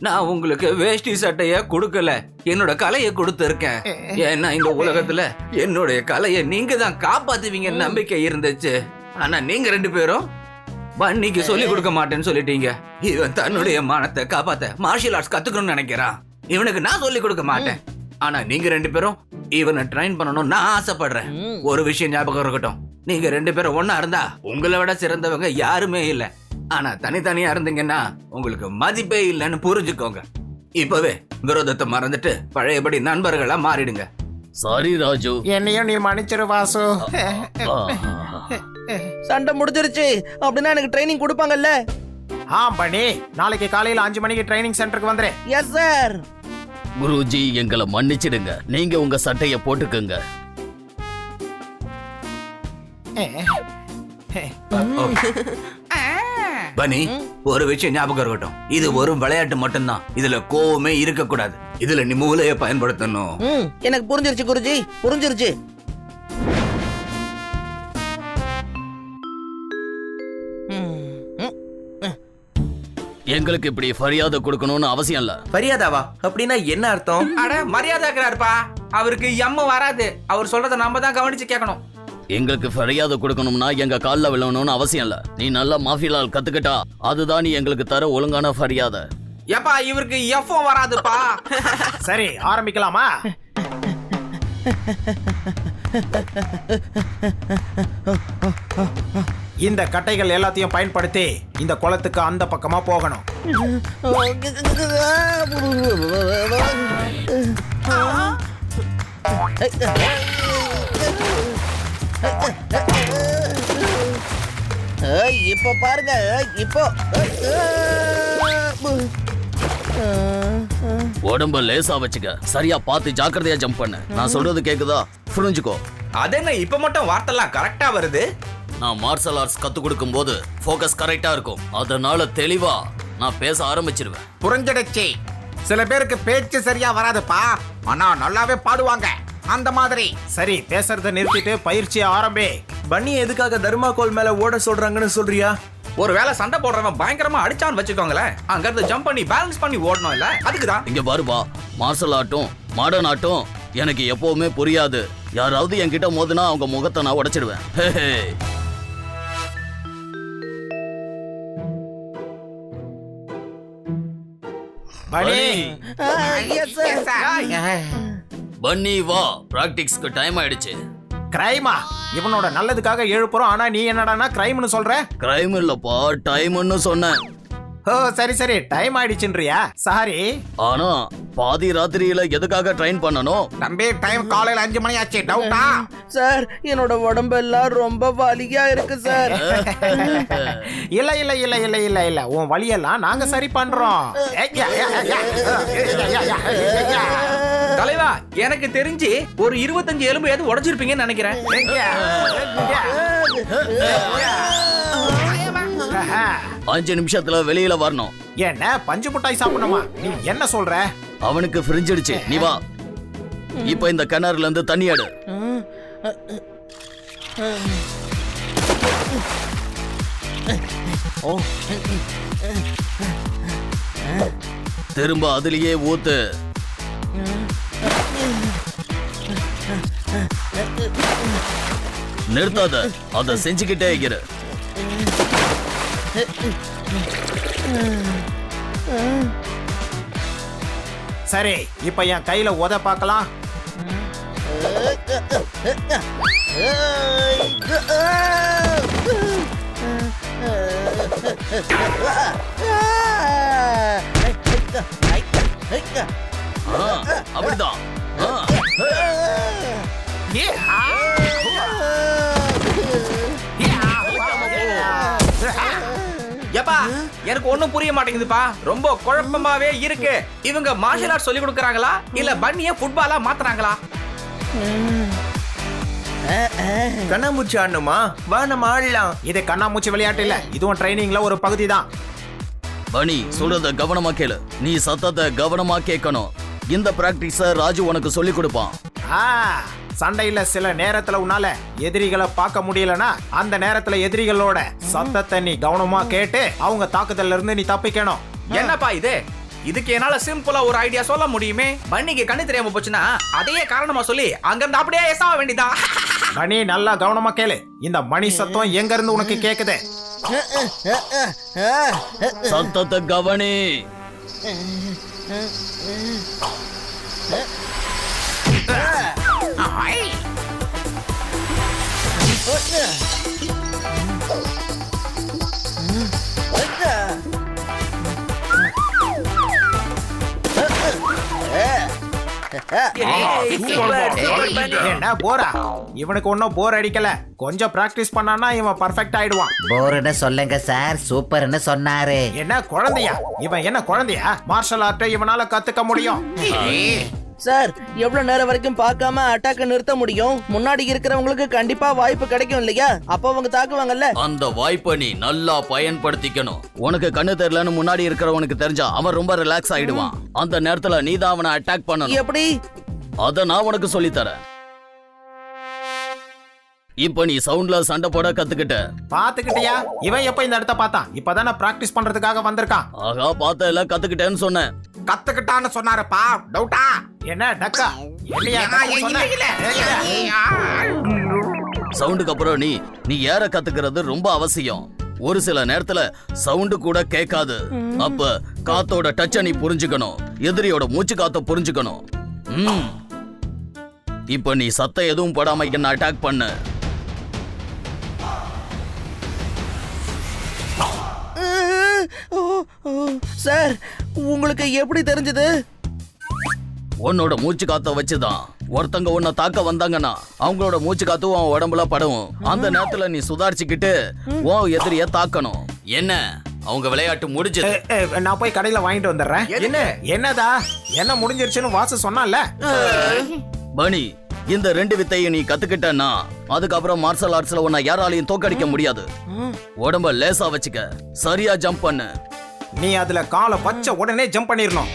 நான் உங்களுக்கு வேஷ்டி சட்டைய கொடுக்கல, என்னோட கலையை கொடுத்துருக்கேன். ஏன்னா இந்த உலகத்துல என்னுடைய கலையை நீங்க தான் காப்பாத்துவீங்க நம்பிக்கை இருந்துச்சு. ஆனா நீங்க 2 பேரும் பன்னிக்கு சொல்லி கொடுக்க மாட்டேன்னு சொல்லிட்டீங்க. இவன் தன்னுடைய மானத்தை காப்பாத்த மார்ஷியல் ஆர்ட்ஸ் கத்துக்கணும்னு நினைக்கிறான். இவனுக்கு நான் சொல்லி கொடுக்க மாட்டேன். ஆனா நீங்க 2 பேரும் இவனை ட்ரெயின் பண்ணணும் நான் ஆசைப்படுறேன். ஒரு விஷயம் ஞாபகம் இருக்கட்டும், நீங்க 2 பேரும் ஒன்னா இருந்தா உங்களை விட சிறந்தவங்க யாருமே இல்ல. ஆனா தனித்தனியா இருந்தீங்கன்னா உங்களுக்கு மதிப்பே இல்லைன்னு புரிஞ்சுக்கோங்க. இப்பவே விரோதத்தை மறந்துட்டு பழையபடி நண்பர்களா மாறிடுங்க. சாரி ராஜு. என்னையும் நீ மன்னிச்சிரு வாசு. சண்டை முடிஞ்சிருச்சு அப்படின்னா எனக்கு ட்ரைனிங் கொடுப்பாங்கல்ல? பண்ணி, நாளைக்கு காலையில 5 மணிக்கு ட்ரைனிங் சென்டருக்கு வந்துரு. Yes sir. குருஜி, எங்களை மன்னிச்சிடுங்க. நீங்க உங்க சட்டைய போட்டுக்குங்க. பனி, ஒரு விஷயம் ஞாபகம் இருக்கட்டும், இது ஒரு விளையாட்டு மட்டும்தான். இதுல கோவமே இருக்க கூடாது. இதுல நீ மூளையை பயன்படுத்தணும். எனக்கு புரிஞ்சிருச்சு குருஜி, புரிஞ்சிருச்சு. எங்களுக்கு இப்படி மரியாதை கொடுக்கணும்னு அவசியம் இல்ல. மரியாதாவா? அப்படின்னா என்ன அர்த்தம்? அட, மரியாதைக்கிறாருப்பா. அவருக்கு எம்ம வராது. அவர் சொல்றத நம்ம தான் கவனிச்சு கேட்கணும். எங்களுக்கு மரியாதை கொடுக்கணும்னா எங்க கால்ல விழணும்னு அவசியம் இல்ல. நீ நல்ல மாஃபியால் கத்துக்கிட்டா அதுதான் நீ எங்களுக்கு தர ஒழுங்கான மரியாதை. ஏப்பா, இவருக்கு எஃப்ஓ வராதுப்பா. சரி, ஆரம்பிக்கலாமா? இந்த கட்டைகள் எல்லாத்தையும் பயன்படுத்தி இந்த குளத்துக்கு அந்த பக்கமா போகணும். இப்ப பாருங்க, இப்போ உடம்ப லேசா வச்சுக்க. சரியா பார்த்து ஜாக்கிரதையா ஜம்ப் பண்ணு. நான் சொல்றது கேக்குதா? புரிஞ்சுக்கோ. அதென்ன இப்ப மட்டும் வார்த்தைலாம் கரெக்டா வருது? நான் மார்ஷல் ஆர்ட்ஸ் கத்து கொடுக்கும் போது போக்கஸ் கரெக்டா இருக்கும். அதனால தெளிவா நான் பேச ஆரம்பிச்சிருவேன். புரிஞ்சிடுச்சு. சில பேருக்கு பேச்சு சரியா வராதுப்பா, ஆனா நல்லாவே பாடுவாங்க. அந்த மாதிரி. சரி, பேசுறத நிறுத்திட்டு பயிற்சியை ஆரம்பி. பன்னி எதுக்காக தர்மாகோல் மேல ஓட சொல்றாங்கன்னு சொல்றியா? ஒருவேளை சண்டை போடுறவன் பயங்கரமா அடிச்சான்னு வச்சுக்கோங்களேன், அங்க இருந்து ஜம்ப் பண்ணி பேலன்ஸ் பண்ணி ஓடணும் இல்ல, அதுக்குதான். இங்க பாருப்பா, மார்ஷல் ஆட்டும் மாடர்ன் ஆட்டும் எனக்கு எப்பவுமே புரியாது. யாராவது என்கிட்ட மோதுனா அவங்க முகத்தை நான் உடைச்சிடுவேன். பனி, எஸ் சார். பன்னி வா, பிராக்டிக்ஸ்க்கு டைம் ஆயிடுச்சு. கிரைமா? இவனோட நல்லதுக்காக எழுப்புறோம், ஆனா நீ என்னடானா கிரைம்னு சொல்ற? கிரைம் இல்லப்பா, டைம்னு சொன்னேன். ஓ சரி சரி, டைம் ஆயிடுச்சுன்றியா? சாரி. ஆனா பாதி ராத்திரியில எதுக்காக ட்ரெயின் பண்ணணும்? தம்பி, டைம் காலையில 5 மணி ஆச்சு. டவுட்டா? சார், என்னோட உடம்பெல்லாம் ரொம்ப வலியா இருக்கு சார். இல்ல இல்ல இல்ல இல்ல இல்ல இல்ல, உன் வழியெல்லாம் நாங்க சரி பண்றோம். தலைவா, எனக்கு தெரிஞ்சு ஒரு 25 எலும்பு எது உடைச்சிருப்பீங்கன்னு நினைக்கிறேன். 5 நிமிஷத்துல வெளியில வரணும். என்ன பஞ்சு மிட்டாய் சாப்பிடணுமா? நீ என்ன சொல்ற? அவனுக்கு ஃப்ரிஞ்சிடுச்சு. நீ வா, இப்ப இந்த கிணறுல இருந்து தண்ணி எடு. திரும்ப அதுலயே ஊத்து. நிறுத்தாத, அத செஞ்சுக்கிட்டே இரு. சரி, இப்ப என் கையில உத பார்க்கலாம். அப்படிதான். எப்பா, எனக்கு ஒண்ணும் புரிய மாட்டேங்குதுப்பா, ரொம்ப குழப்பமாவே இருக்கு. இவங்க மார்ஷல் ஆர்ட் சொல்லி கொடுக்கறாங்களா இல்ல பன்னிய ஃபுட்பாலா மாத்துறாங்களா? கண்ணாமூச்சி ஆடணுமா? வா நம்ம ஆடலாம். இது கண்ணாமூச்சி விளையாட்டு இல்ல, இதுவும் ட்ரைனிங்ல ஒரு பகுதி தான். பனி, சொல்றத கவனமா கேளு. நீ சத்தத்தை கவனமா கேட்கணும். இந்த பிராக்டிஸ ராஜு உனக்கு சொல்லி கொடுப்பான். சண்டையில சில நேரத்துல உன்னால எதிரிகளை பார்க்க முடியலனா, அந்த நேரத்துல எதிரிகளோட சத்தத்தை நீ கவனமா கேட்டு அவங்க தாக்குதல்ல இருந்து நீ தப்பிக்கணும். என்னப்பா இது? இதுக்கு என்னால சிம்பிளா ஒரு ஐடியா சொல்ல முடியுமே. பன்னிக்கு கண்ணு தெரியாம போச்சுன்னா அதையே காரணமா சொல்லி அங்க இருந்து அப்படியே ஏசாவ வேண்டியதா. பனி, நல்லா கவனமா கேளு. இந்த மணி சத்தம் எங்க இருந்து உனக்கு கேக்குது? சத்தத்தை கவனி. என்ன போரா? இவனுக்கு ஒன்னும் போர் அடிக்கல. கொஞ்சம் பிராக்டிஸ் பண்ணானா இவன் பர்ஃபெக்ட் ஆயிடுவான். போர்னு சொல்லுங்க சார், சூப்பர்னு சொன்னாரு. என்ன குழந்தையா? இவன் என்ன குழந்தையா? மார்ஷல் ஆர்ட்டை இவனால கத்துக்க முடியும். சார், எவ்வளவு நேரம் வரைக்கும் பார்க்காம அட்டாக்க நிறுத்த முடியும்? முன்னாடி இருக்கிறவங்களுக்கு கண்டிப்பா வாய்ப்பு கிடைக்கும் இல்லையா? அப்ப அவங்க தாக்குவாங்கல்ல. அந்த வாய்ப்பை நீ நல்லா பயன்படுத்திக்கணும். உனக்கு கண்ணு தெரியலன்னு முன்னாடி இருக்கிறவனுக்கு தெரிஞ்சா அவன் ரொம்ப ரிலாக்ஸ் ஆயிடுவான். அந்த நேரத்துல நீ தான் அவனை அட்டாக் பண்ணணும். எப்படி? அத நான் உனக்கு சொல்லி தரேன். இப்ப நீ சவுண்ட்ல சண்டை போட கத்துக்கிட்ட. பாத்துக்கிட்டியா? இவன் எப்ப இந்த இடத்த பார்த்தான்? இப்பதானே பிராக்டிஸ் பண்றதுக்காக வந்திருக்கான். ஆகா, பார்த்த எல்லாம் கத்துக்கிட்டேன்னு சொன்னேன். கத்துக்கிட்டான்னு சொன்னாருப்பா. டவுட்டா? என்ன டக்கா? சவுண்டுக்கு அப்புறம் நீ ஏற கத்துக்கிறது ரொம்ப அவசியம். ஒரு சில நேரத்துல சவுண்டு கூட கேட்காது. அப்ப காத்தோட டச்ச நீ புரிஞ்சுக்கணும். எதிரியோட மூச்சு காத்த புரிஞ்சுக்கணும். இப்ப நீ சத்தம் எதுவும் படாம என்ன அட்டாக் பண்ணு. சார், உங்களுக்கு எப்படி தெரிஞ்சது? உன்னோட மூச்சு காத்த வச்சுதான். ஒருத்தங்க உன்னை தாக்க வந்தாங்கன்னா அவங்களோட மூச்சு காத்து உன் உடம்புல படவும். அந்த நேரத்துல நீ சுதாரிச்சுக்கிட்டு உன் எதிரிய தாக்கணும். என்ன, அவங்க விளையாட்டு முடிஞ்சது. நான் போய் கடையில வாங்கிட்டு வந்துடுறேன். என்னதா? என்ன முடிஞ்சிருச்சுன்னு வாசு சொன்னால. பனி, இந்த 2 வித்தையும் நீ கத்துக்கிட்டன்னா அதுக்கப்புறம் மார்ஷல் ஆர்ட்ஸ்ல உன்னை யாராலையும் தோக்கடிக்க முடியாது. உடம்ப லேசா வச்சுக்க, சரியா ஜம்ப் பண்ணு. நீ அதுல காலை வச்ச உடனே ஜம்ப் பண்ணிரணும்.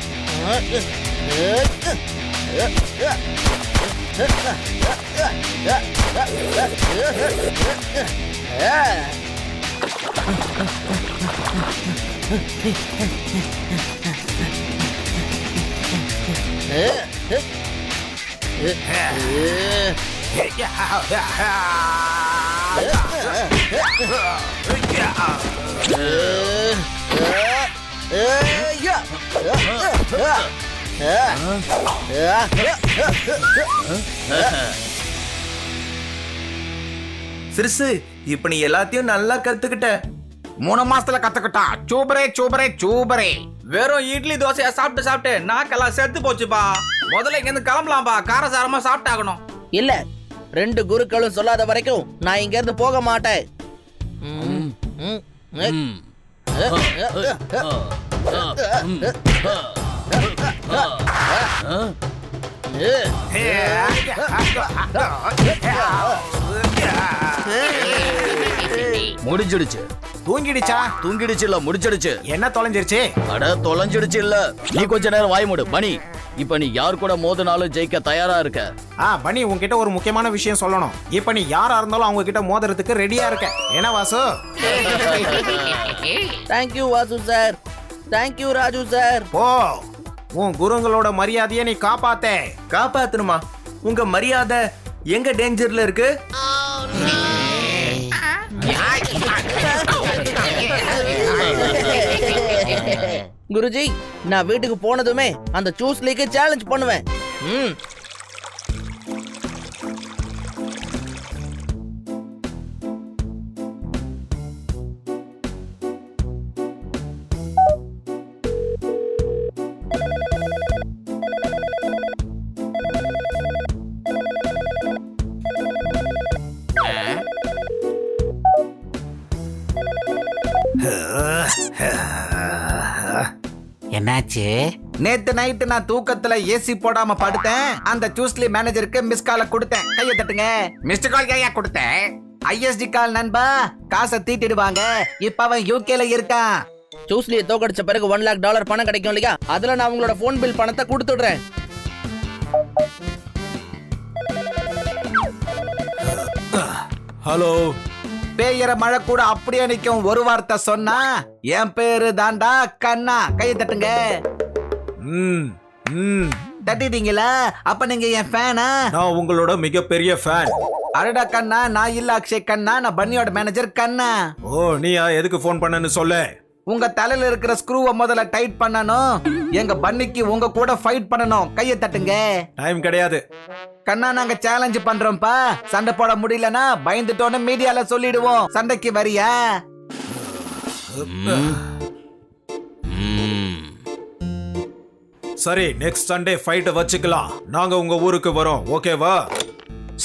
சிறுசு இப்ப நீ எல்லாத்தையும் நல்லா கத்துக்கிட்ட. 3 மாசத்துல கத்துக்கிட்டான். சூப்பரே சூப்பரே சூப்பரே. வெறும் இட்லி தோசையா சாப்பிட்டு சாப்பிட்டு நாக்கெல்லாம் செத்து போச்சுப்பா. முதல்ல இங்க இருந்து கிளம்பலாம்பா, காரசாரமா சாப்பிட்டாகணும். இல்ல, 2 குருக்களும் சொல்லாத வரைக்கும் நான் இங்க இருந்து போக மாட்டேன். முடிஞ்சிடுச்சு. தூங்கிடுச்சா? தூங்கிடுச்சு இல்ல, முடிச்சிடுச்சு. என்ன தொலைஞ்சிருச்சு? அட தொலைஞ்சிடுச்சு இல்ல. நீ கொஞ்ச நேரம் வாய் மூடு பனி. இப்ப நீ யார் கூட மோதினாலும் ஜெயிக்க தயாரா இருக்க. பனி, உன்கிட்ட ஒரு முக்கியமான விஷயம் சொல்லணும். இப்ப நீ யாரா இருந்தாலும் அவங்க கிட்ட மோதுறதுக்கு ரெடியா இருக்க. என்ன Vasu? Thank you Vasu sir. Thank you Raju sir. போ, உன் குருங்களோட மரியாதையை நீ காப்பாத்தே. காப்பாத்தணுமா? உங்க மரியாதை எங்க டேஞ்சர்ல இருக்கு? குருஜி, நான் வீட்டுக்கு போனதுமே அந்த சூஸ்லிக்கு சேலஞ்ச் பண்ணுவேன். என்னாச்சு? நேத்து நைட்டு நான் தூக்கத்துல ஏசி போடாம படுத்தேன். அந்த சூஸ்லி மேனேஜருக்கு மிஸ் கால கொடுத்தேன். கையை தட்டுங்க. மிஸ்டு கால் கையா கொடுத்தேன். ஐஎஸ்டி கால் நண்பா, காசை தீட்டிடுவாங்க. இப்ப அவன் யூகேல இருக்கான். சூஸ்லியை தோக்கடிச்ச பிறகு $1 lakh பணம் கிடைக்கும் இல்லையா? அதுல நான் உங்களோட போன் பில் பணத்தை கொடுத்துடுறேன். ஹலோ. பேயற மழை கூட அப்படியே நிக்கும். ஒரு வார்த்தை சொன்னா என் பேரு தாண்டா கண்ணா. கையை தட்டுங்க. தட்டிட்டீங்களா? அப்ப நீங்க என் ஃபேனா? நான் உங்களோட மிகப்பெரிய ஃபேன். அடடா கண்ணா, நான் இல்ல அக்ஷய் கண்ணா, நான் பன்னியோட மேனேஜர் கண்ணா. ஓ, நீயா? எதுக்கு போன் பண்ணன்னு சொல்லு. உங்க தலையில இருக்கிற ஸ்க்ரூவை முதல்ல டைட் பண்ணணும். எங்க பன்னிக்கு உங்க கூட ஃபைட் பண்ணணும். கையை தட்டுங்க. டைம் கிடையாது கண்ணா, நாங்க சேலஞ்ச் பண்றோம்ப்பா. சண்டை போட முடியலனா பயந்துட்டோன்னு மீடியால சொல்லிடுவோம். சண்டைக்கு வரியா? சரி, நெக்ஸ்ட் சண்டே ஃபைட் வச்சுக்கலாம். நாங்க உங்க ஊருக்கு வரோம், ஓகேவா?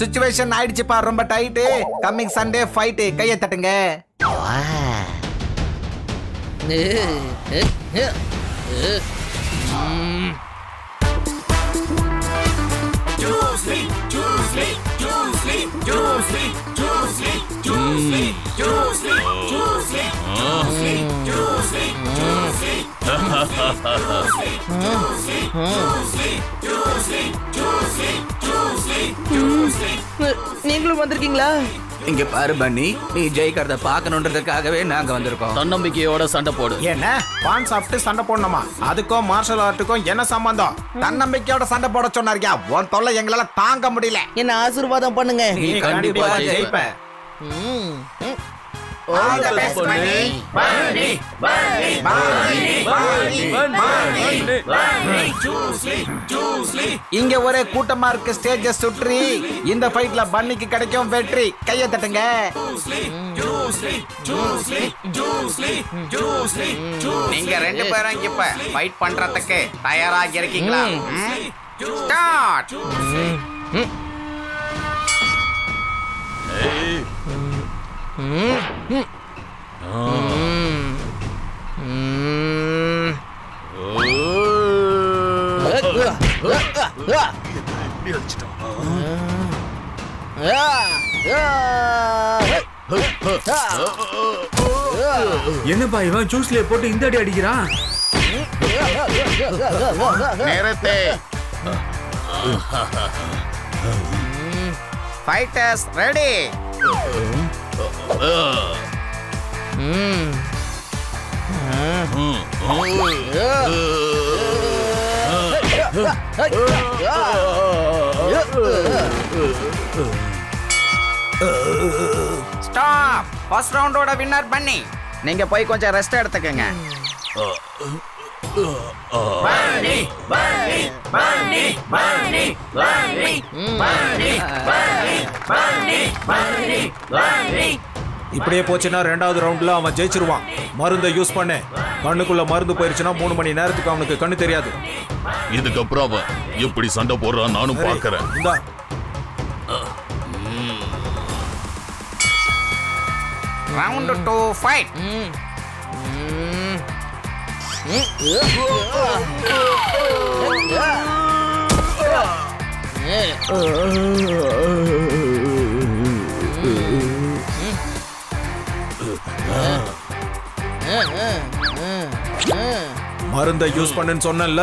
சிச்சுவேஷன் ஆயிடுச்சுப்பா, ரொம்ப டைட்டு. Coming Sunday fight. கையை தட்டுங்க. நீங்களும் வந்திருக்கீங்களா? இங்க பாரு பன்னி, நீ ஜெயிக்கிறத பாக்கணுன்றதுக்காகவே நாங்க வந்திருக்கோம். தன்னம்பிக்கையோட சண்டை போடு. என்ன பான் சாப்பிட்டு சண்டை போடணுமா? அதுக்கும் மார்ஷல் ஆர்ட்டுக்கும் என்ன சம்பந்தம்? தன்னம்பிக்கையோட சண்டை போட சொன்னாரியா? உன் தொல்லை எங்களால தாங்க முடியல. என்ன ஆசீர்வாதம் பண்ணுங்க. நீ கண்டிப்பா ஜெயிப்ப. All the best, Bunny. Bunny, Bunny, Bunny, Bunny. இங்க ஒரே கூட்டமா இருக்கு. ஸ்டேஜ சுற்றி இந்த ஃபைட்ல பன்னிக்கு கிடைக்கும் வெற்றி. கையை தட்டுங்க. நீங்க 2 பேரும் இப்ப ஃபைட் பண்றதுக்கு தயாராக இருக்கீங்களா? ஸ்டார்ட். என்னப்பா இவன் ஜூஸ்ல போட்டு இந்த அடி அடிக்கிறான்? நிறுத்து. Fighters ready. ஸ்டாப். ஃபர்ஸ்ட் ரவுண்டோட வின்னர் பண்ணி நீங்க போய் கொஞ்சம் ரெஸ்ட் எடுத்துக்கங்க. இப்படியே போச்சுன்னா ரெண்டாவது ரவுண்ட்ல அவன் ஜெயிச்சிருவான். மருந்தை யூஸ் பண்ணு. கண்ணுக்குள்ள மருந்து போயிருச்சுன்னா 3 மணி நேரத்துக்கு அவனுக்கு கண்ணு தெரியாது. இதுக்கப்புறம் அவன் எப்படி சண்டை போடுறான் நானும் பார்க்கறேன். இந்தா. Round 2 fight. மருந்தை யூஸ் பண்ணுன்னு சொன்னேன்ல.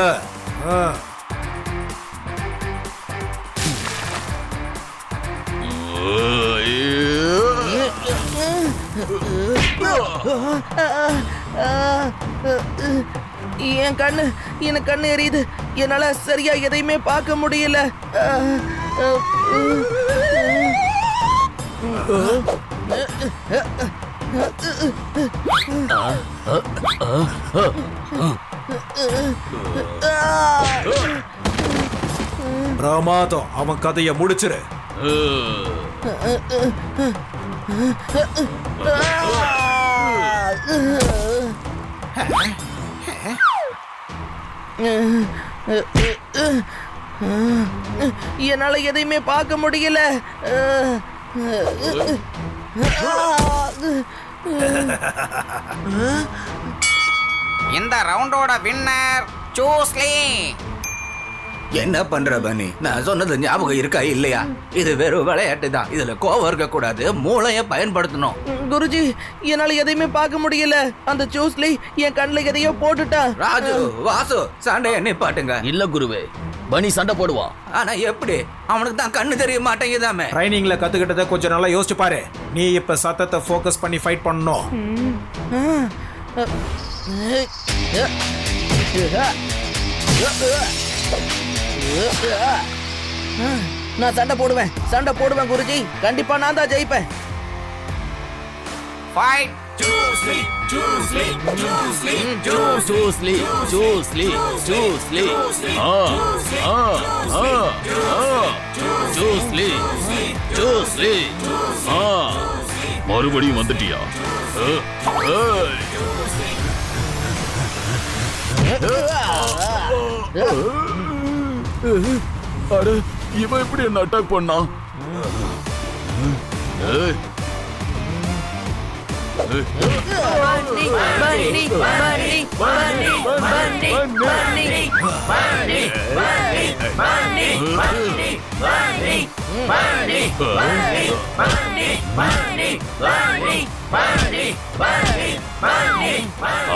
என் கண்ணு எனக்கு கண்ணு எரியுது. என்னால சரியா எதையுமே பார்க்க முடியல. பிரமாதம். அவன் கதையை முடிச்சிரு. என்னால எதையுமே பார்க்க முடியல. இந்த ரவுண்டோட வின்னர் சூஸ்லி. என்ன பண்ற பனி? நான் சொன்னது ஞாபகம் இருக்கா இல்லையா? இது வெறும் விளையாட்டு தான். இதுல கோவம் இருக்க கூடாது, மூளைய பயன்படுத்தணும். குருஜி, என்னால எதையுமே பார்க்க முடியல. அந்த சூஸ்லி என் கண்ணுல எதையோ போட்டுட்டான். ராஜு, வாசு, சண்டைய நிப்பாட்டுங்க. இல்ல குருவே, பனி சண்டை போடுவான். ஆனா எப்படி? அவனுக்கு தான் கண்ணு தெரிய மாட்டேங்குதாமே. ட்ரைனிங்ல கத்துக்கிட்டதை கொஞ்சம் நல்லா யோசிச்சு பாரு. நீ இப்ப சத்தத்தை ஃபோக்கஸ் பண்ணி ஃபைட் பண்ணணும். நான் சண்டை போடுவேன் குருஜி. கண்டிப்பா நான் தான் ஜெயிப்பேன். ஃபைட். சூஸ்லி சூஸ்லி சூஸ்லி சூஸ்லி மறுபடியும் வந்துட்டியா? அட, இவன் எப்படி என்ன அட்டாக் பண்ணான்?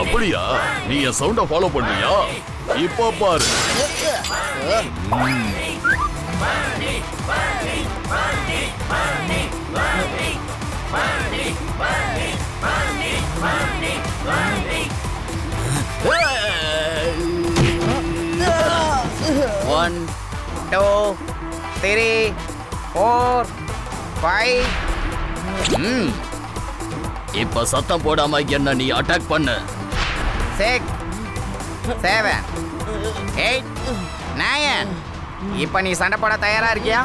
அப்படியா? நீ என் சவுண்ட ஃபாலோ பண்றியா? இப்ப பாரு. One, 2, 3, 4, 5. இப்ப சத்தம் போடாம என்ன நீ அட்டாக் பண்ணு. 6, 7, 8, 9. இப்ப நீ சண்டை போட தயாரா இருக்கியா?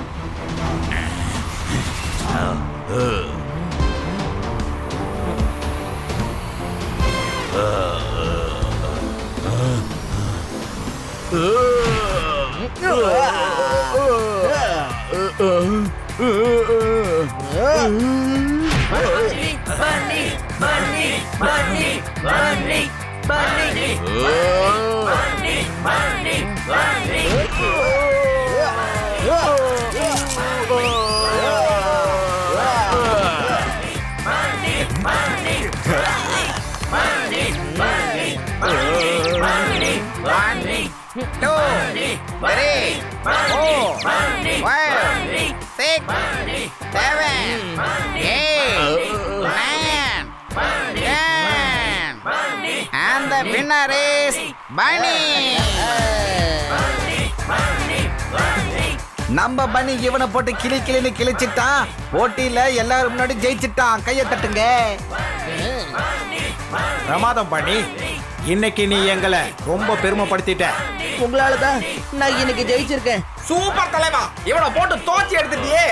2 3 4 5 6 7 8 9 10 and the winner is Bunny. நம்ம பண்ணி இவனை போட்டு கிளின்னு கிழிச்சிட்டான். போட்டியில எல்லாரும் முன்னாடி ஜெயிச்சிட்டான். கையை தட்டுங்க. பிரமாதம் பண்ணி இன்னைக்கு நீ எங்களை ரொம்ப பெருமைப்படுத்திட்ட. உங்களால தான் நான் இன்னைக்கு ஜெயிச்சிருக்கேன். சூப்பர் தலைவா, இவனை போட்டு தோச்சி எடுத்துட்டியே.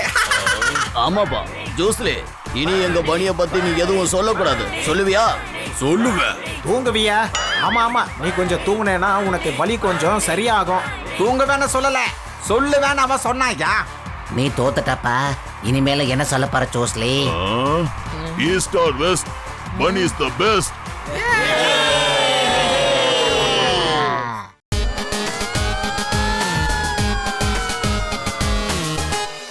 ஆமாப்பா ஜூஸ்லி, இனி எங்க பனிய பத்தி நீ எதுவும் சொல்லக்கூடாது. சொல்லுவியா? சொல்லுவேன். தூங்குவியா? ஆமா நீ கொஞ்சம் தூங்குனேன்னா உனக்கு வலி கொஞ்சம் சரியாகும். தூங்க வேணா சொல்லல, சொல்லுவேன்னு அவன் சொன்னாயா? நீ தோத்துட்டப்பா. இனிமேல என்ன சொல்ல போற சூஸ்லி? ஈஸ்ட் ஆர் வெஸ்ட், பனி இஸ் த பெஸ்ட்.